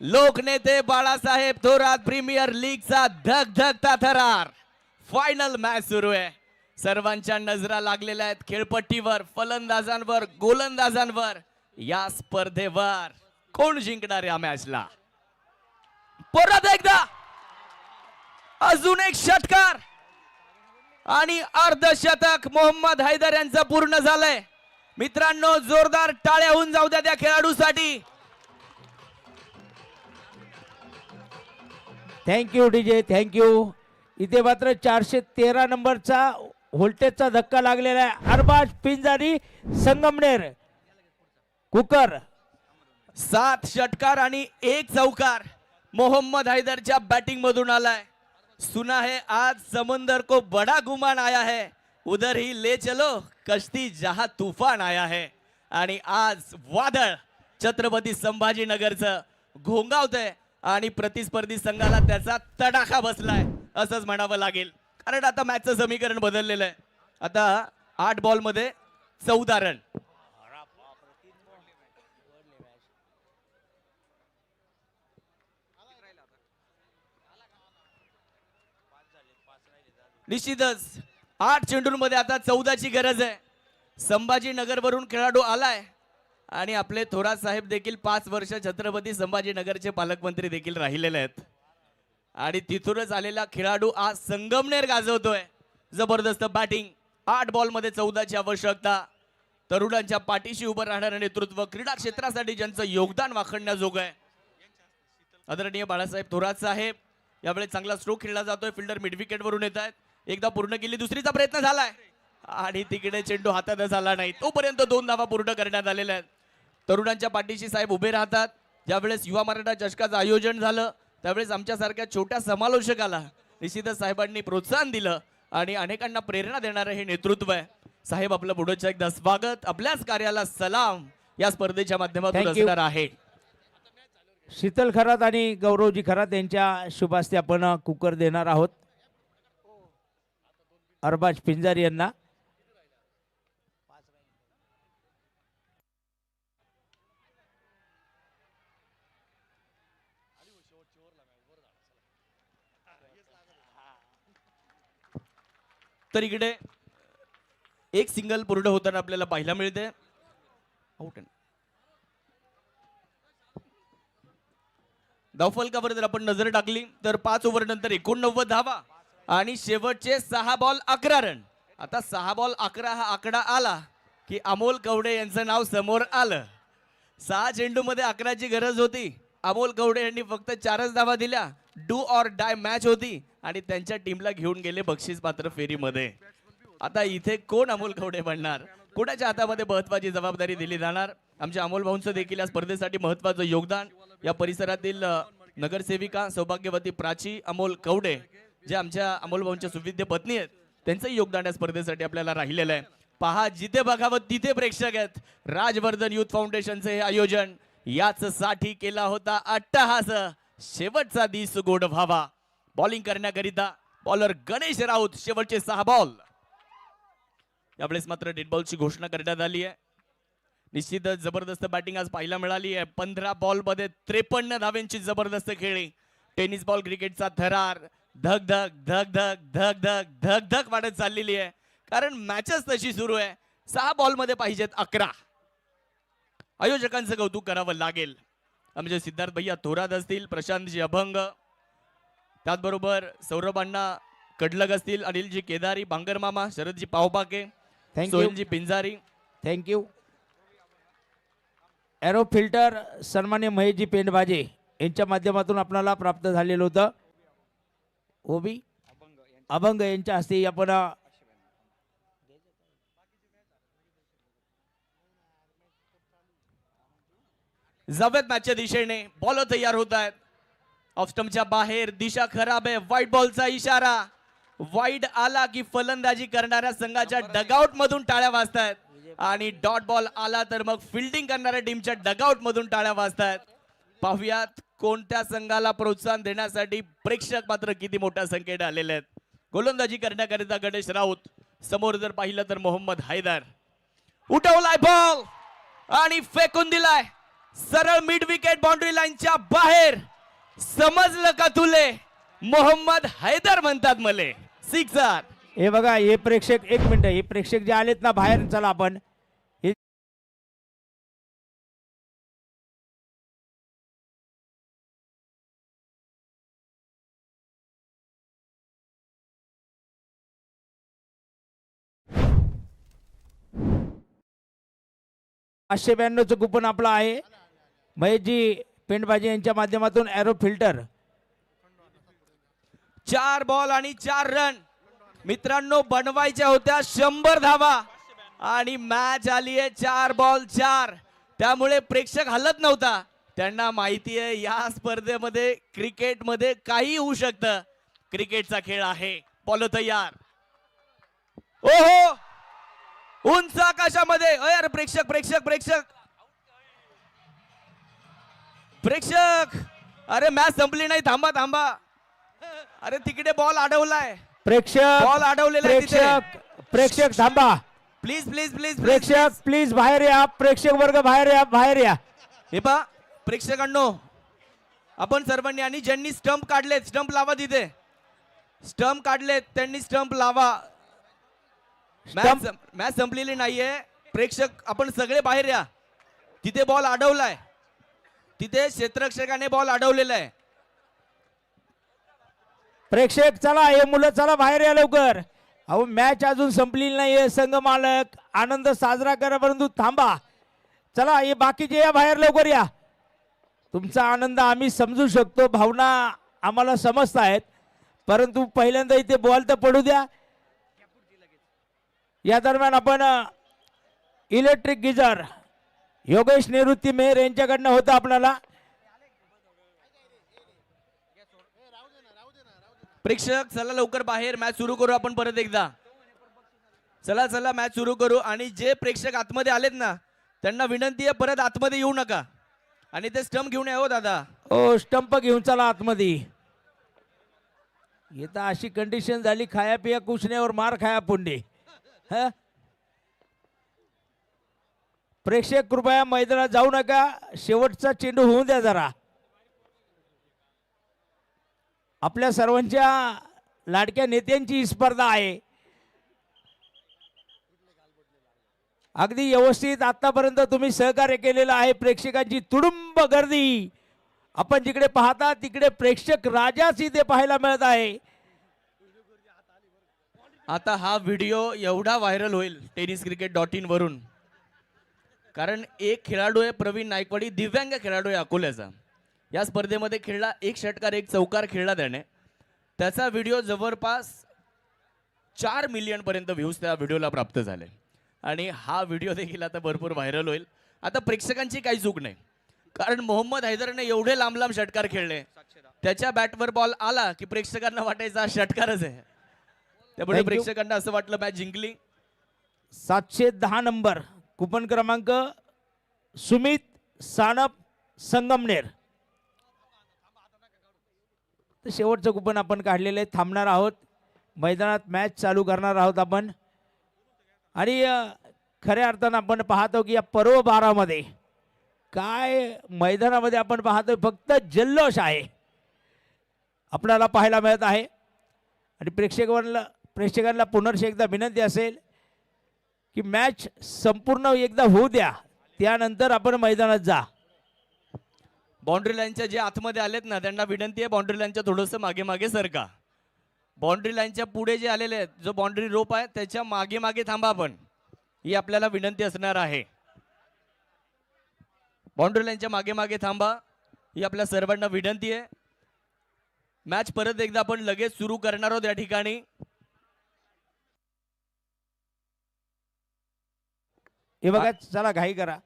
लोकनेते बाळासाहेब थोरात प्रीमियर लीगचा धगधगता थरार. फायनल मॅच सुरू आहे. सर्वांच्या नजरा लागलेल्या आहेत खेळपट्टीवर, फलंदाजांवर, गोलंदाजांवर. या स्पर्धेवर कोण जिंकणार या मॅचला? परत एकदा अजून एक षटकार आणि अर्धशतक मोहम्मद हैदर यांचं पूर्ण झालंय. मित्रांनो, जोरदार टाळ्या होऊन जाऊ द्या त्या खेळाडूसाठी. Thank you DJ, thank you. इथे मात्र 413 नंबरचा व्होल्टेजचा धक्का लागलेला आहे. अरबाज पिंजारी संगमनेर कुकर. 7 षटकार आणि 1 चौकार मोहम्मद हैदरच्या बॅटिंग मधून आलाय. सुना है आज समंदर को बड़ा गुमान आया है, उधर ही ले चलो कश्ती जहां तूफान आया है. आणि आज वादळ छत्रपती संभाजीनगरचं घोंगावतंय आणि प्रतिस्पर्धी संघाला त्याचा तडाखा बसलाय असंच म्हणावं लागेल. कारण आता मॅचचं समीकरण बदललेलं आहे. आता 8 बॉल मध्ये 14 रन. निश्चितच 8 चेंडूंमध्ये आता 14ची गरज आहे. संभाजीनगर वरून खेळाडू आलाय आणि आपले थोरात साहेब देखील 5 वर्ष छत्रपती संभाजीनगरचे पालकमंत्री देखील राहिलेले आहेत. आणि तिथूनच आलेला खेळाडू आज संगमनेर गाजवतोय. जबरदस्त बॅटिंग. 8 बॉल मध्ये 14ची आवश्यकता. तरुणांच्या पाठीशी उभं राहणारं नेतृत्व, क्रीडा क्षेत्रासाठी ज्यांचं योगदान वाखणण्याजोगं आहे. आदरणीय बाळासाहेब थोरात साहेब यावेळी चांगला स्ट्रोक खेळला जातोय. फिल्डर मिड विकेट वरून येत आहेत. एकदा पूर्ण केली, दुसरीचा प्रयत्न झालाय आणि तिकडे चेंडू हातातच आला नाही. तोपर्यंत 2 धावा पूर्ण करण्यात आलेल्या आहेत. तरुणांच्या पाठीशी साहेब उभे राहतात. ज्यावेळेस युवा मराठा चषकाचं आयोजन झालं त्यावेळेस आमच्यासारख्या छोट्या समालोचकाला निश्चितच साहेबांनी प्रोत्साहन दिलं आणि अनेकांना प्रेरणा देणारं हे नेतृत्व आहे. साहेब आपलं पुढच्या एकदा स्वागत. आपल्याच कार्याला सलाम या स्पर्धेच्या माध्यमातून Thank you. असणार आहे. शीतल खरात आणि गौरवजी खरात यांच्या शुभास्ते आपण कुकर देणार आहोत अरबाज पिंजारी यांना. तर इकडे एक सिंगल पूर्ण होताना आपल्याला पाहायला मिळते. आउट. धावफलकावर जर आपण नजर टाकली तर 5 ओव्हर नंतर 89 धावा आणि शेवटचे 6 बॉल 11 रन. आता 6 बॉल 11 हा आकडा आला की अमोल कवडे यांचं नाव समोर आलं. 6 चेंडू मध्ये 11ची गरज होती. अमोल कवडे यांनी फक्त 4च धावा दिल्या डू ऑर डाय मॅच होती आणि त्यांच्या टीमला घेऊन गेले बक्षीस पात्र फेरीमध्ये. आता इथे कोण अमोल कवडे बनणार, कुणाच्या हातामध्ये महत्वाची जबाबदारी दिली जाणार. आमच्या अमोल भाऊंचं देखील या स्पर्धेसाठी महत्वाचं योगदान. या परिसरातील नगरसेविका सौभाग्यवती प्राची अमोल कवडे, जे आमच्या अमोल भाऊंच्या सुविद्य पत्नी आहेत, त्यांचंही योगदान या स्पर्धेसाठी आपल्याला राहिलेलं आहे. पहा, जिथे बघावं तिथे प्रेक्षक आहेत. राजवर्धन युथ फाउंडेशनचं हे आयोजन याच साठी केला होता. अट्टहास, शेवटचा दिस गोड व्हावा. बॉलिंग करण्याकरिता बॉलर गणेश राऊत. शेवटचे 6 बॉल. यावेळेस मात्र डेड बॉलची घोषणा करण्यात आली आहे. निश्चितच जबरदस्त बॅटिंग आज पाहायला मिळाली आहे. 15 बॉल मध्ये 53 धावांची जबरदस्त खेळी. टेनिस बॉल क्रिकेटचा थरार धक धक धक धक धक धक धक धक वाढत चाललेली आहे. कारण मॅचच तशी सुरू आहे. 6 बॉल मध्ये पाहिजेत 11. आयोजकांचं कौतुक करावं लागेल. आमचे सिद्धार्थ भैया थोरात असतील, प्रशांतजी अभंग, त्याचबरोबर सौरभ अण्णा कडलग असतील, अनिलजी केदारी, बांगर मामा, शरदजी पावबाके, सोहेलजी पिंजारी. थँक्यू. एरो फिल्टर सन्मान्य महेशजी पेंडबाजे यांच्या माध्यमातून आपल्याला प्राप्त झालेलं होतं. ओबी अभंग यांच्या हस्ते आपण जावेद मॅचच्या दिशेने बॉल तयार होत आहेत. ऑफ स्टंपच्या बाहेर, दिशा खराब आहे. व्हाईट बॉलचा इशारा. वाईड आला की फलंदाजी करणाऱ्या संघाच्या डगआउट मधून टाळ्या वाजतायत आणि डॉट बॉल आला तर मग फिल्डिंग करणाऱ्या टीमच्या डगआउट मधून टाळ्या वाजतायत. पाहुयात कोणत्या संघाला प्रोत्साहन देण्यासाठी प्रेक्षक मात्र किती मोठ्या संख्येने आलेले आहेत. गोलंदाजी करण्याकरिता गणेश राऊत. समोर जर पाहिलं तर मोहम्मद हैदर. उठवलाय बॉल आणि फेकून दिलाय सरळ मिड विकेट बाउंड्री लाईनच्या बाहेर. समजलं का तुले, मोहम्मद हैदर म्हणतात मले. 6. हे बघा, हे प्रेक्षक, एक मिनिट, हे प्रेक्षक जे आलेत ना बाहेर, चला आपण हे चं कुपन आपलं आहे. महेशजी पेंडबाजी यांच्या माध्यमातून एरो फिल्टर. 4 बॉल आणि 4 रन मित्रांनो बनवायच्या होत्या 100 धावा आणि मॅच आली आहे 4 बॉल 4. त्यामुळे प्रेक्षक हलत नव्हता. त्यांना माहिती आहे या स्पर्धेमध्ये क्रिकेटमध्ये काही होऊ शकतं. क्रिकेटचा खेळ आहे. बॉल तयार. ओहो, उंच आकाशामध्ये. अरे प्रेक्षक प्रेक्षक प्रेक्षक प्रेक्षक, अरे मॅच संपली नाही. थांबा थांबा. अरे तिकडे बॉल अडवलाय. प्रेक्षक, बॉल अडवलेला आहे तिथे. प्रेक्षक थांबा. प्लीज प्लीज प्लीज प्रेक्षक प्लीज बाहेर या. प्रेक्षक वर्ग बाहेर या, बाहेर या. हे पहा प्रेक्षकांनो, आपण सर्वांनी, आणि ज्यांनी स्टंप काढलेत स्टंप लावा तिथे. स्टंप काढलेत त्यांनी स्टंप लावा. मॅच संपलेली नाहीये. प्रेक्षक आपण सगळे बाहेर या. तिथे बॉल अडवलाय. तिथे क्षेत्ररक्षकाने बॉल अडवलेला आहे. प्रेक्षक चला, हे मुलं चला बाहेर या लवकर. अहो मॅच अजून संपलेली नाहीये. संघ मालक आनंद साजरा करा, परंतु थांबा. चला, हे बाकीचे या बाहेर लवकर या. तुमचा आनंद आम्ही समजू शकतो, भावना आम्हाला समजतायत, परंतु पहिल्यांदा इथे बॉल तर पडू द्या. या दरम्यान आपण इलेक्ट्रिक गिजर योगेश निवृत्ती मेहर यांच्याकडनं होतं आपल्याला. प्रेक्षक चला लवकर बाहेर. मॅच सुरू करू आपण परत एकदा. चला चला मॅच सुरू करू. आणि जे प्रेक्षक आतमध्ये आलेत ना त्यांना विनंती आहे परत आतमध्ये येऊ नका. आणि ते स्टंप घेऊन या. हो दादा, ओ स्टंप घेऊन चला आतमध्ये. ये तर अशी कंडिशन झाली, खाया पिया कुशण्यावर मार खाया पुंडे. प्रेक्षक कृपया मैदानात जाऊ नका. शेवटचा चेंडू होऊन द्या जरा. आपल्या सर्वांच्या लाडक्या नेत्यांची ही स्पर्धा आहे. अगदी व्यवस्थित आतापर्यंत तुम्ही सहकार्य केलेलं आहे. प्रेक्षकांची तुडुंब गर्दी. आपण जिकडे पाहता तिकडे प्रेक्षक राजाच इथे पाहायला मिळत आहे. आता हा व्हिडिओ एवढा व्हायरल होईल tenniscricket.in वरून, कारण एक खेळाडू आहे प्रवीण नायकवाडी, दिव्यांग खेळाडू आहे अकोल्याचा. या स्पर्धेमध्ये खेळला, एक षटकार एक चौकार खेळला त्याने. त्याचा व्हिडिओ जवळपास 4 मिलियन पर्यंत व्ह्यूज त्या व्हिडिओला प्राप्त झाले आणि हा व्हिडिओ देखील आता भरपूर व्हायरल होईल. आता प्रेक्षकांची काही चूक नाही, कारण मोहम्मद हैदरने एवढे लांब लांब षटकार खेळले, त्याच्या बॅटवर बॉल आला की प्रेक्षकांना वाटायचा हा षटकारच आहे. त्यामुळे Thank you. प्रेक्षकांना असं वाटलं मॅच जिंकली. 710 नंबर कुपन क्रमांक सुमित सानप संगमनेर. तर शेवटचं कुपन आपण काढलेलं आहे. थांबणार आहोत, मैदानात मॅच चालू करणार आहोत आपण. आणि खऱ्या अर्थानं आपण पाहतो की या पर्व 12 काय मैदानामध्ये आपण पाहतोय फक्त जल्लोष आहे आपल्याला पाहायला मिळत आहे. आणि प्रेक्षकांना पुनर्श एकदा विनंती असेल की मॅच संपूर्ण एकदा होऊ द्या, त्यानंतर आपण मैदानात जा. बाउंड्री लाईनच्या जे आतमध्ये आलेत ना, त्यांना विनंती आहे बाउंड्री लाईनच्या थोडंसं मागे मागे सरका. बाउंड्री लाईनच्या पुढे जे आलेले आहेत, जो बाउंड्री रोप आहे त्याच्या मागे मागे थांबा आपण, ही आपल्याला विनंती असणार आहे. बाउंड्री लाईनच्या मागे मागे थांबा, ही आपल्या सर्वांना विनंती आहे. मॅच परत एकदा आपण लगेच सुरू करणार आहोत या ठिकाणी. हे बघा, चला घाई करा.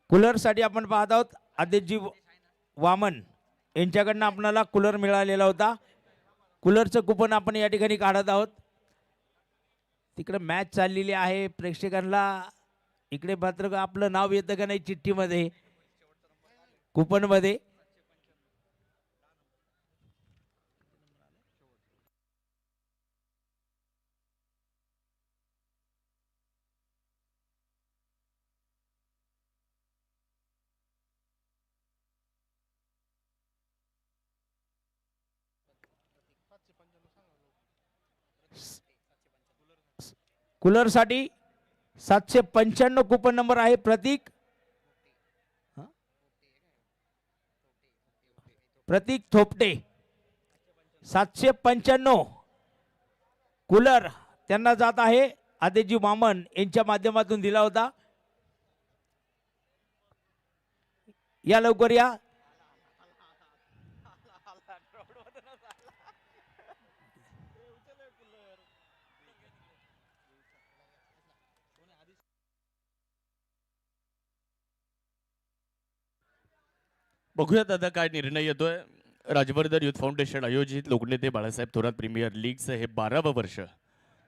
कूलरसाठी आपण पाहत आहोत आदित्यजी वामन यांच्याकडनं आपल्याला कूलर मिळालेला होता. कूलरचं कुपन आपण या ठिकाणी काढत आहोत. तिकडे मॅच चाललेली आहे, प्रेक्षकांना इकडे मात्र आपलं नाव येतं का नाही चिठ्ठीमध्ये, कुपनमध्ये. कूलरसाठी 795 कुपन नंबर आहे. प्रतीक प्रतीक थोपटे 795 कूलर त्यांना जात आहे. आदिजी वामन यांच्या माध्यमातून दिला होता. या लवकर या. बघूयात आता काय निर्णय येतोय. राजवर्धन युथ फाउंडेशन आयोजित लोकनेते बाळासाहेब थोरात प्रीमियर लीगचं हे 12वं वर्ष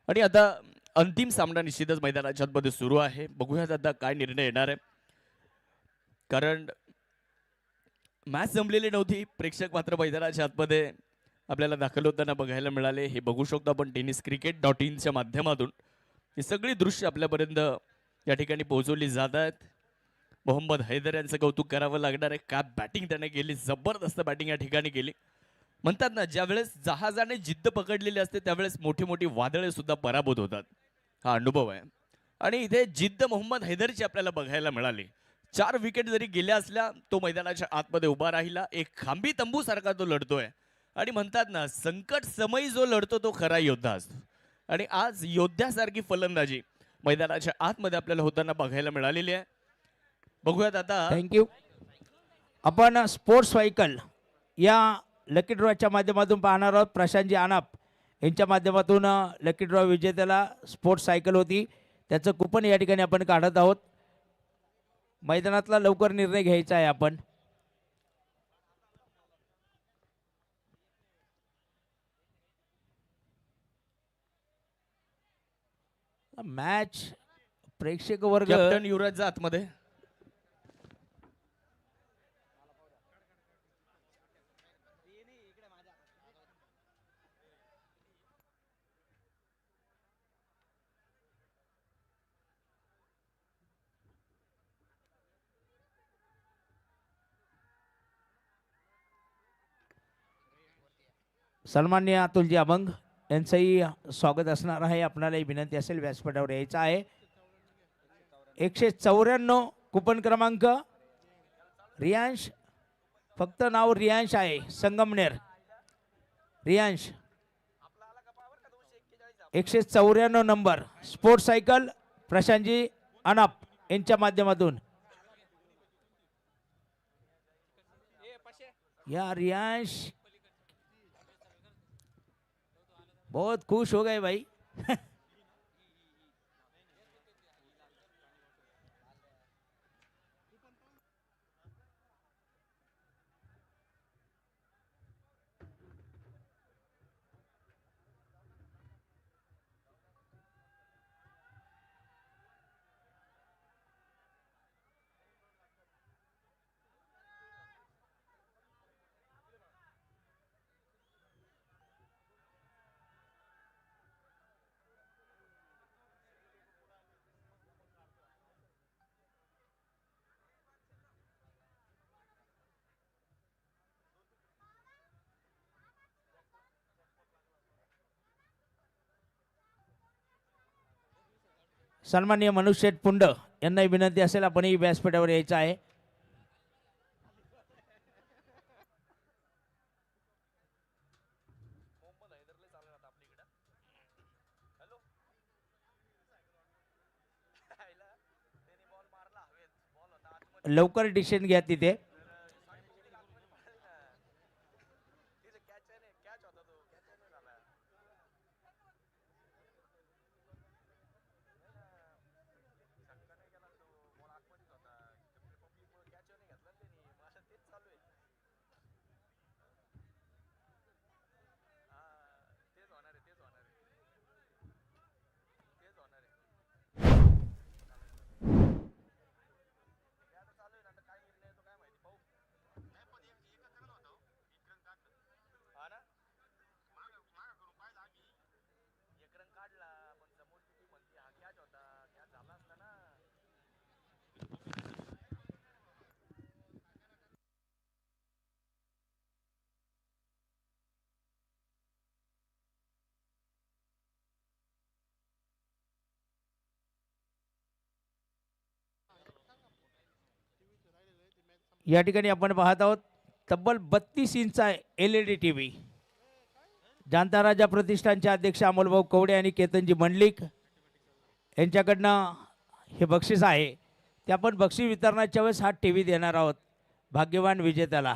आणि आता अंतिम सामना निश्चितच मैदानाच्या आतमध्ये सुरू आहे. बघूयात आता काय निर्णय येणार आहे, कारण मॅच जमलेली नव्हती. प्रेक्षक मात्र मैदानाच्या आतमध्ये आपल्याला दाखल होताना बघायला मिळाले. हे बघू शकतो आपण tenniscricket.in च्या माध्यमातून ही सगळी दृश्य आपल्यापर्यंत या ठिकाणी पोहोचवली जात आहेत. मोहम्मद हैदर यांचं कौतुक करावं लागणार आहे. काय बॅटिंग त्याने केली, जबरदस्त बॅटिंग या ठिकाणी केली. म्हणतात ना, ज्यावेळेस जहाजाने जिद्द पकडलेली असते त्यावेळेस मोठी मोठी वादळे सुद्धा पराभूत होतात. हा अनुभव आहे आणि इथे जिद्द मोहम्मद हैदरची आपल्याला बघायला मिळाली. 4 विकेट जरी गेल्या असल्या, तो मैदानाच्या आतमध्ये उभा राहिला. एक खांबी तंबू सारखा तो लढतोय आणि म्हणतात ना, संकट समयी जो लढतो तो खरा योद्धा असतो. आणि आज योद्ध्यासारखी फलंदाजी मैदानाच्या आतमध्ये आपल्याला होताना बघायला मिळालेली आहे. बघूयात आता. थँक्यू. आपण स्पोर्ट्स व्हायकल या लकी ड्रॉच्या माध्यमातून पाहणार आहोत. प्रशांतजी आनाप यांच्या माध्यमातून लकी ड्रॉ विजेत्याला स्पोर्ट्स सायकल होती, त्याचं कुपन या ठिकाणी आपण काढत आहोत. मैदानातला लवकर निर्णय घ्यायचा आहे आपण. मॅच प्रेक्षक वर्ग कॅप्टन युवराज आतमध्ये. सन्माननीय अतुलजी अभंग यांचंही स्वागत असणार आहे. आपणालाही विनंती असेल व्यासपीठावर यायचं आहे. 194 कुपन क्रमांक रियांश, फक्त नाव रियांश आहे, Sangamner. Riyansh 194 number sports cycle Prashantji Anap यांच्या माध्यमातून. या रियांश बहुत खुश हो गए भाई. सन्माननीय मनोज शेठ पुंड यांनाही विनंती असेल आपणही व्यासपीठावर यायचं आहे. लवकर डिसिजन घ्या तिथे. या ठिकाणी आपण पाहत आहोत तब्बल 32 इंचा LED TV. जानता राजा प्रतिष्ठानचे अध्यक्ष अमोलभाऊ कवडे आणि केतनजी मंडलिक यांच्याकडनं हे बक्षीस आहे. ते आपण बक्षीस वितरणाच्या वेळेस हा TV देणार आहोत भाग्यवान विजेत्याला.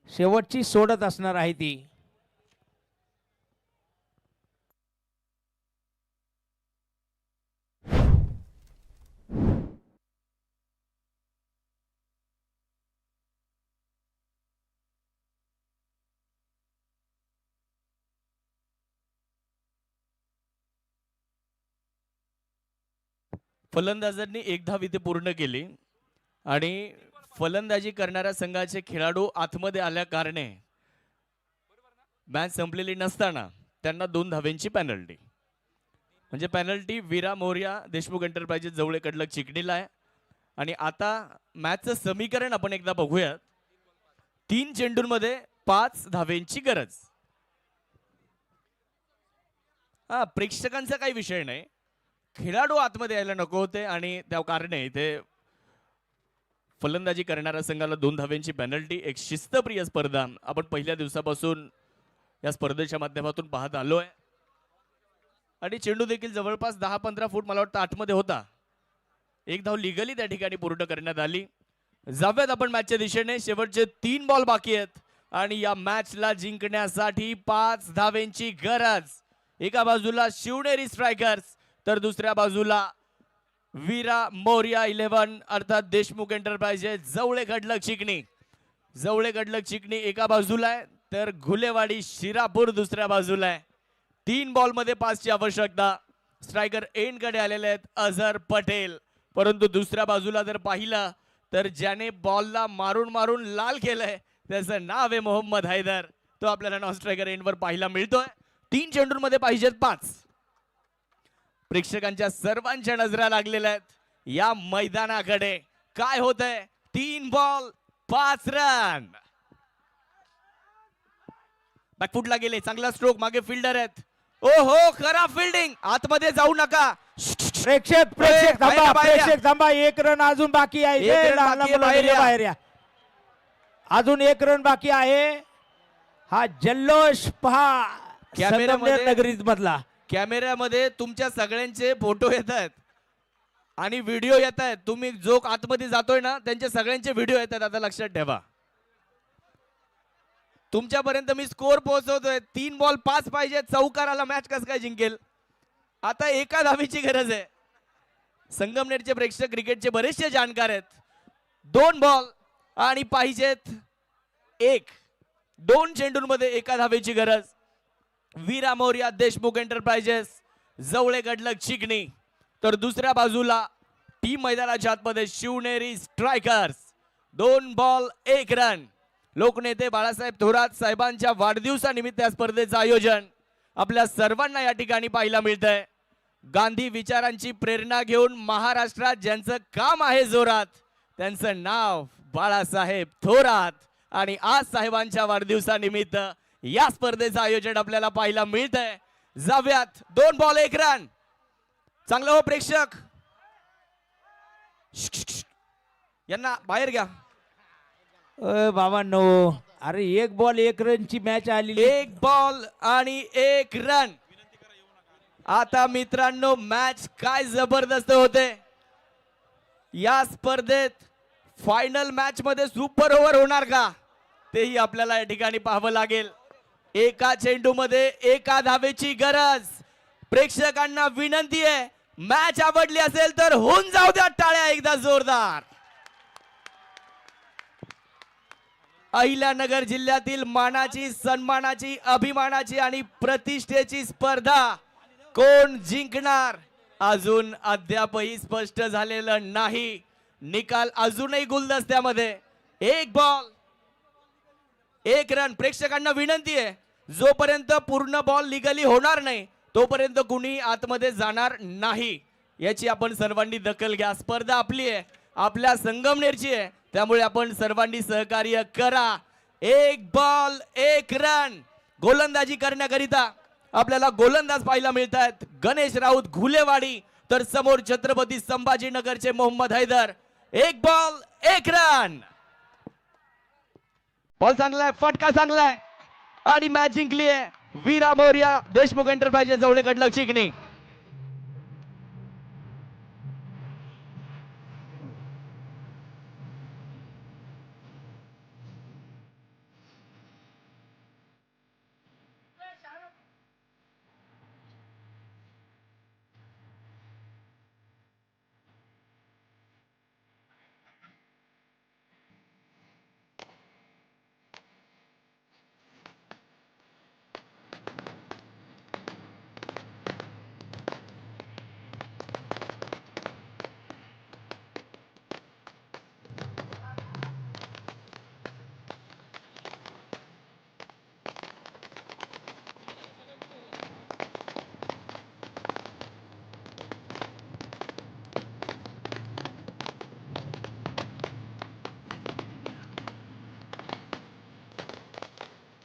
शेवटची सोडत असणार आहे ती. फलंदाजांनी एक धाव इथे पूर्ण केली आणि फलंदाजी करणाऱ्या संघाचे खेळाडू आतमध्ये आल्या कारणे मॅच संपलेली नसताना त्यांना 2 धावांची पेनल्टी. म्हणजे पेनल्टी वीरा मोर्या देशमुख एंटरप्राइजेस जवळे कडलक चिकणीला आहे. आणि आता मॅचचं समीकरण आपण एकदा बघूयात. 3 चेंडूंमध्ये 5 धावांची गरज. हा प्रेक्षकांचा काही विषय नाही, खेळाडू आतमध्ये यायला नको होते आणि त्या कारणे इथे फलंदाजी करणाऱ्या संघाला 2 धावांची पेनल्टी. एक शिस्तप्रिय स्पर्धा आपण पहिल्या दिवसापासून या स्पर्धेच्या माध्यमातून पाहत आलोय. आणि चेंडू देखील जवळपास 10-15 फूट मला वाटतं आतमध्ये होता. एक धाव लिगली त्या ठिकाणी पूर्ण करण्यात आली. जाऊयात आपण मॅचच्या दिशेने. शेवटचे 3 बॉल बाकी आहेत आणि या मॅचला जिंकण्यासाठी 5 धावांची गरज. एका बाजूला शिवनेरी स्ट्रायकर्स तर दुसऱ्या बाजूला वीरा मोर्या 11 अर्थात देशमुख एंटरप्राइजेस जवळे कडलक चिकणी. जवळे कडलक चिकणी एका बाजूला आहे तर घुलेवाडी शिरापूर दुसऱ्या बाजूला आहे. 3 बॉल मध्ये 5 ची आवश्यकता. स्ट्रायकर एंड कडे आलेले आहेत अझर पटेल. परंतु दुसऱ्या बाजूला जर पाहिलं तर ज्याने बॉलला मारून मारून लाल केलंय त्याचं नाव आहे मोहम्मद हैदर. तो आपल्याला नॉन स्ट्रायकर एंडवर पाहायला मिळतोय. 3 चेंडूंमध्ये पाहिजेत 5. प्रेक्षकांच्या सर्वांच्या नजरा लागलेल्या आहेत या मैदानाकडे. काय होत आहे 3 बॉल 5 रन. बॅकफुटला गेले, चांगला स्ट्रोक, मागे फिल्डर आहेत. ओ हो, खरा फिल्डिंग, आतमध्ये जाऊ नका. प्रेक्षक प्रेक्षक बाहेर थांबा, या, बाहेर या. प्रेक्षक थांबा, एक रन अजून बाकी आहे. एक रन लहान बाकी आहे, मुलांनी बाहेर या. बाहेर या. अजून एक रन बाकी आहे. हा जल्लोष पहा कॅमेऱ्यामध्ये- संगमनेर नगरीत मधला. कॅमेऱ्यामध्ये तुमच्या सगळ्यांचे फोटो येत आहेत आणि व्हिडिओ येत आहेत. तुम्ही जो आतमध्ये जातोय ना, त्यांचे सगळ्यांचे व्हिडिओ येत आहेत. आता लक्षात ठेवा, तुमच्यापर्यंत मी स्कोर पोहोचवतोय. 3 बॉल 5 पाहिजे. चौकाराला मॅच कसं काय जिंकेल? आता एका धावेची गरज आहे. संगमनेरचे प्रेक्षक क्रिकेटचे बरेचसे जाणकार आहेत. 2 बॉल आणि पाहिजेत 1. 2 चेंडूंमध्ये एका धावेची गरज. वीरा मोर्या देशमुख एंटरप्राइजेस, जवळे गडलक चिकणी, तर दुसऱ्या बाजूला टीम मैदानाच्या आतमध्ये शिवनेरी स्ट्रायकर्स. 2 ball 1 run. लोकनेते बाळासाहेब थोरात साहेबांच्या वाढदिवसानिमित्त या स्पर्धेचं आयोजन आपल्या सर्वांना या ठिकाणी पाहायला मिळतंय. गांधी विचारांची प्रेरणा घेऊन महाराष्ट्रात ज्यांचं काम आहे जोरात, त्यांचं नाव बाळासाहेब थोरात. आणि आज साहेबांच्या वाढदिवसानिमित्त या स्पर्धेचं आयोजन आपल्याला पाहायला मिळतंय. जाऊयात, 2 बॉल 1 रन. चांगलं हो प्रेक्षक, यांना बाहेर घ्या. बाबांनो, अरे 1 बॉल 1 रनची मॅच आलेली. 1 बॉल आणि 1 रन. आता मित्रांनो, मॅच काय जबरदस्त होते. या स्पर्धेत फायनल मॅच मध्ये सुपर ओव्हर होणार का, तेही आपल्याला या ठिकाणी पाहावं लागेल. एका चेंडूमध्ये एका धावेची गरज. प्रेक्षकांना विनंती आहे, मॅच आवडली असेल तर होऊन जाऊ द्या टाळ्या एकदा जोरदार. अहिल्यानगर जिल्ह्यातील मानाची, सन्मानाची, अभिमानाची आणि प्रतिष्ठेची स्पर्धा कोण जिंकणार अजून अद्यापही स्पष्ट झालेलं नाही. निकाल अजूनही गुलदस्त्यामध्ये. 1 बॉल 1 रन. प्रेक्षकांना विनंती आहे, जोपर्यंत पूर्ण बॉल लिगली होणार नाही तोपर्यंत कुणी आतमध्ये जाणार नाही. याची आपण सर्वांनी दखल घ्या. स्पर्धा आपली आहे, आपल्या संगमनेरची आहे, त्यामुळे आपण सर्वांनी सहकार्य करा. 1 बॉल 1 रन. गोलंदाजी करण्याकरिता आपल्याला गोलंदाज पाहायला मिळत आहेत. गणेश राऊत घुलेवाडी, तर समोर छत्रपती संभाजीनगरचे Mohammad Haider. 1 ball 1 run. Ball चांगलाय, फटका चांगलाय आणि मॅच जिंकली आहे वीरा मोर्या देशमुख एंटरप्राइजेस जवळ गडलक चिकणी.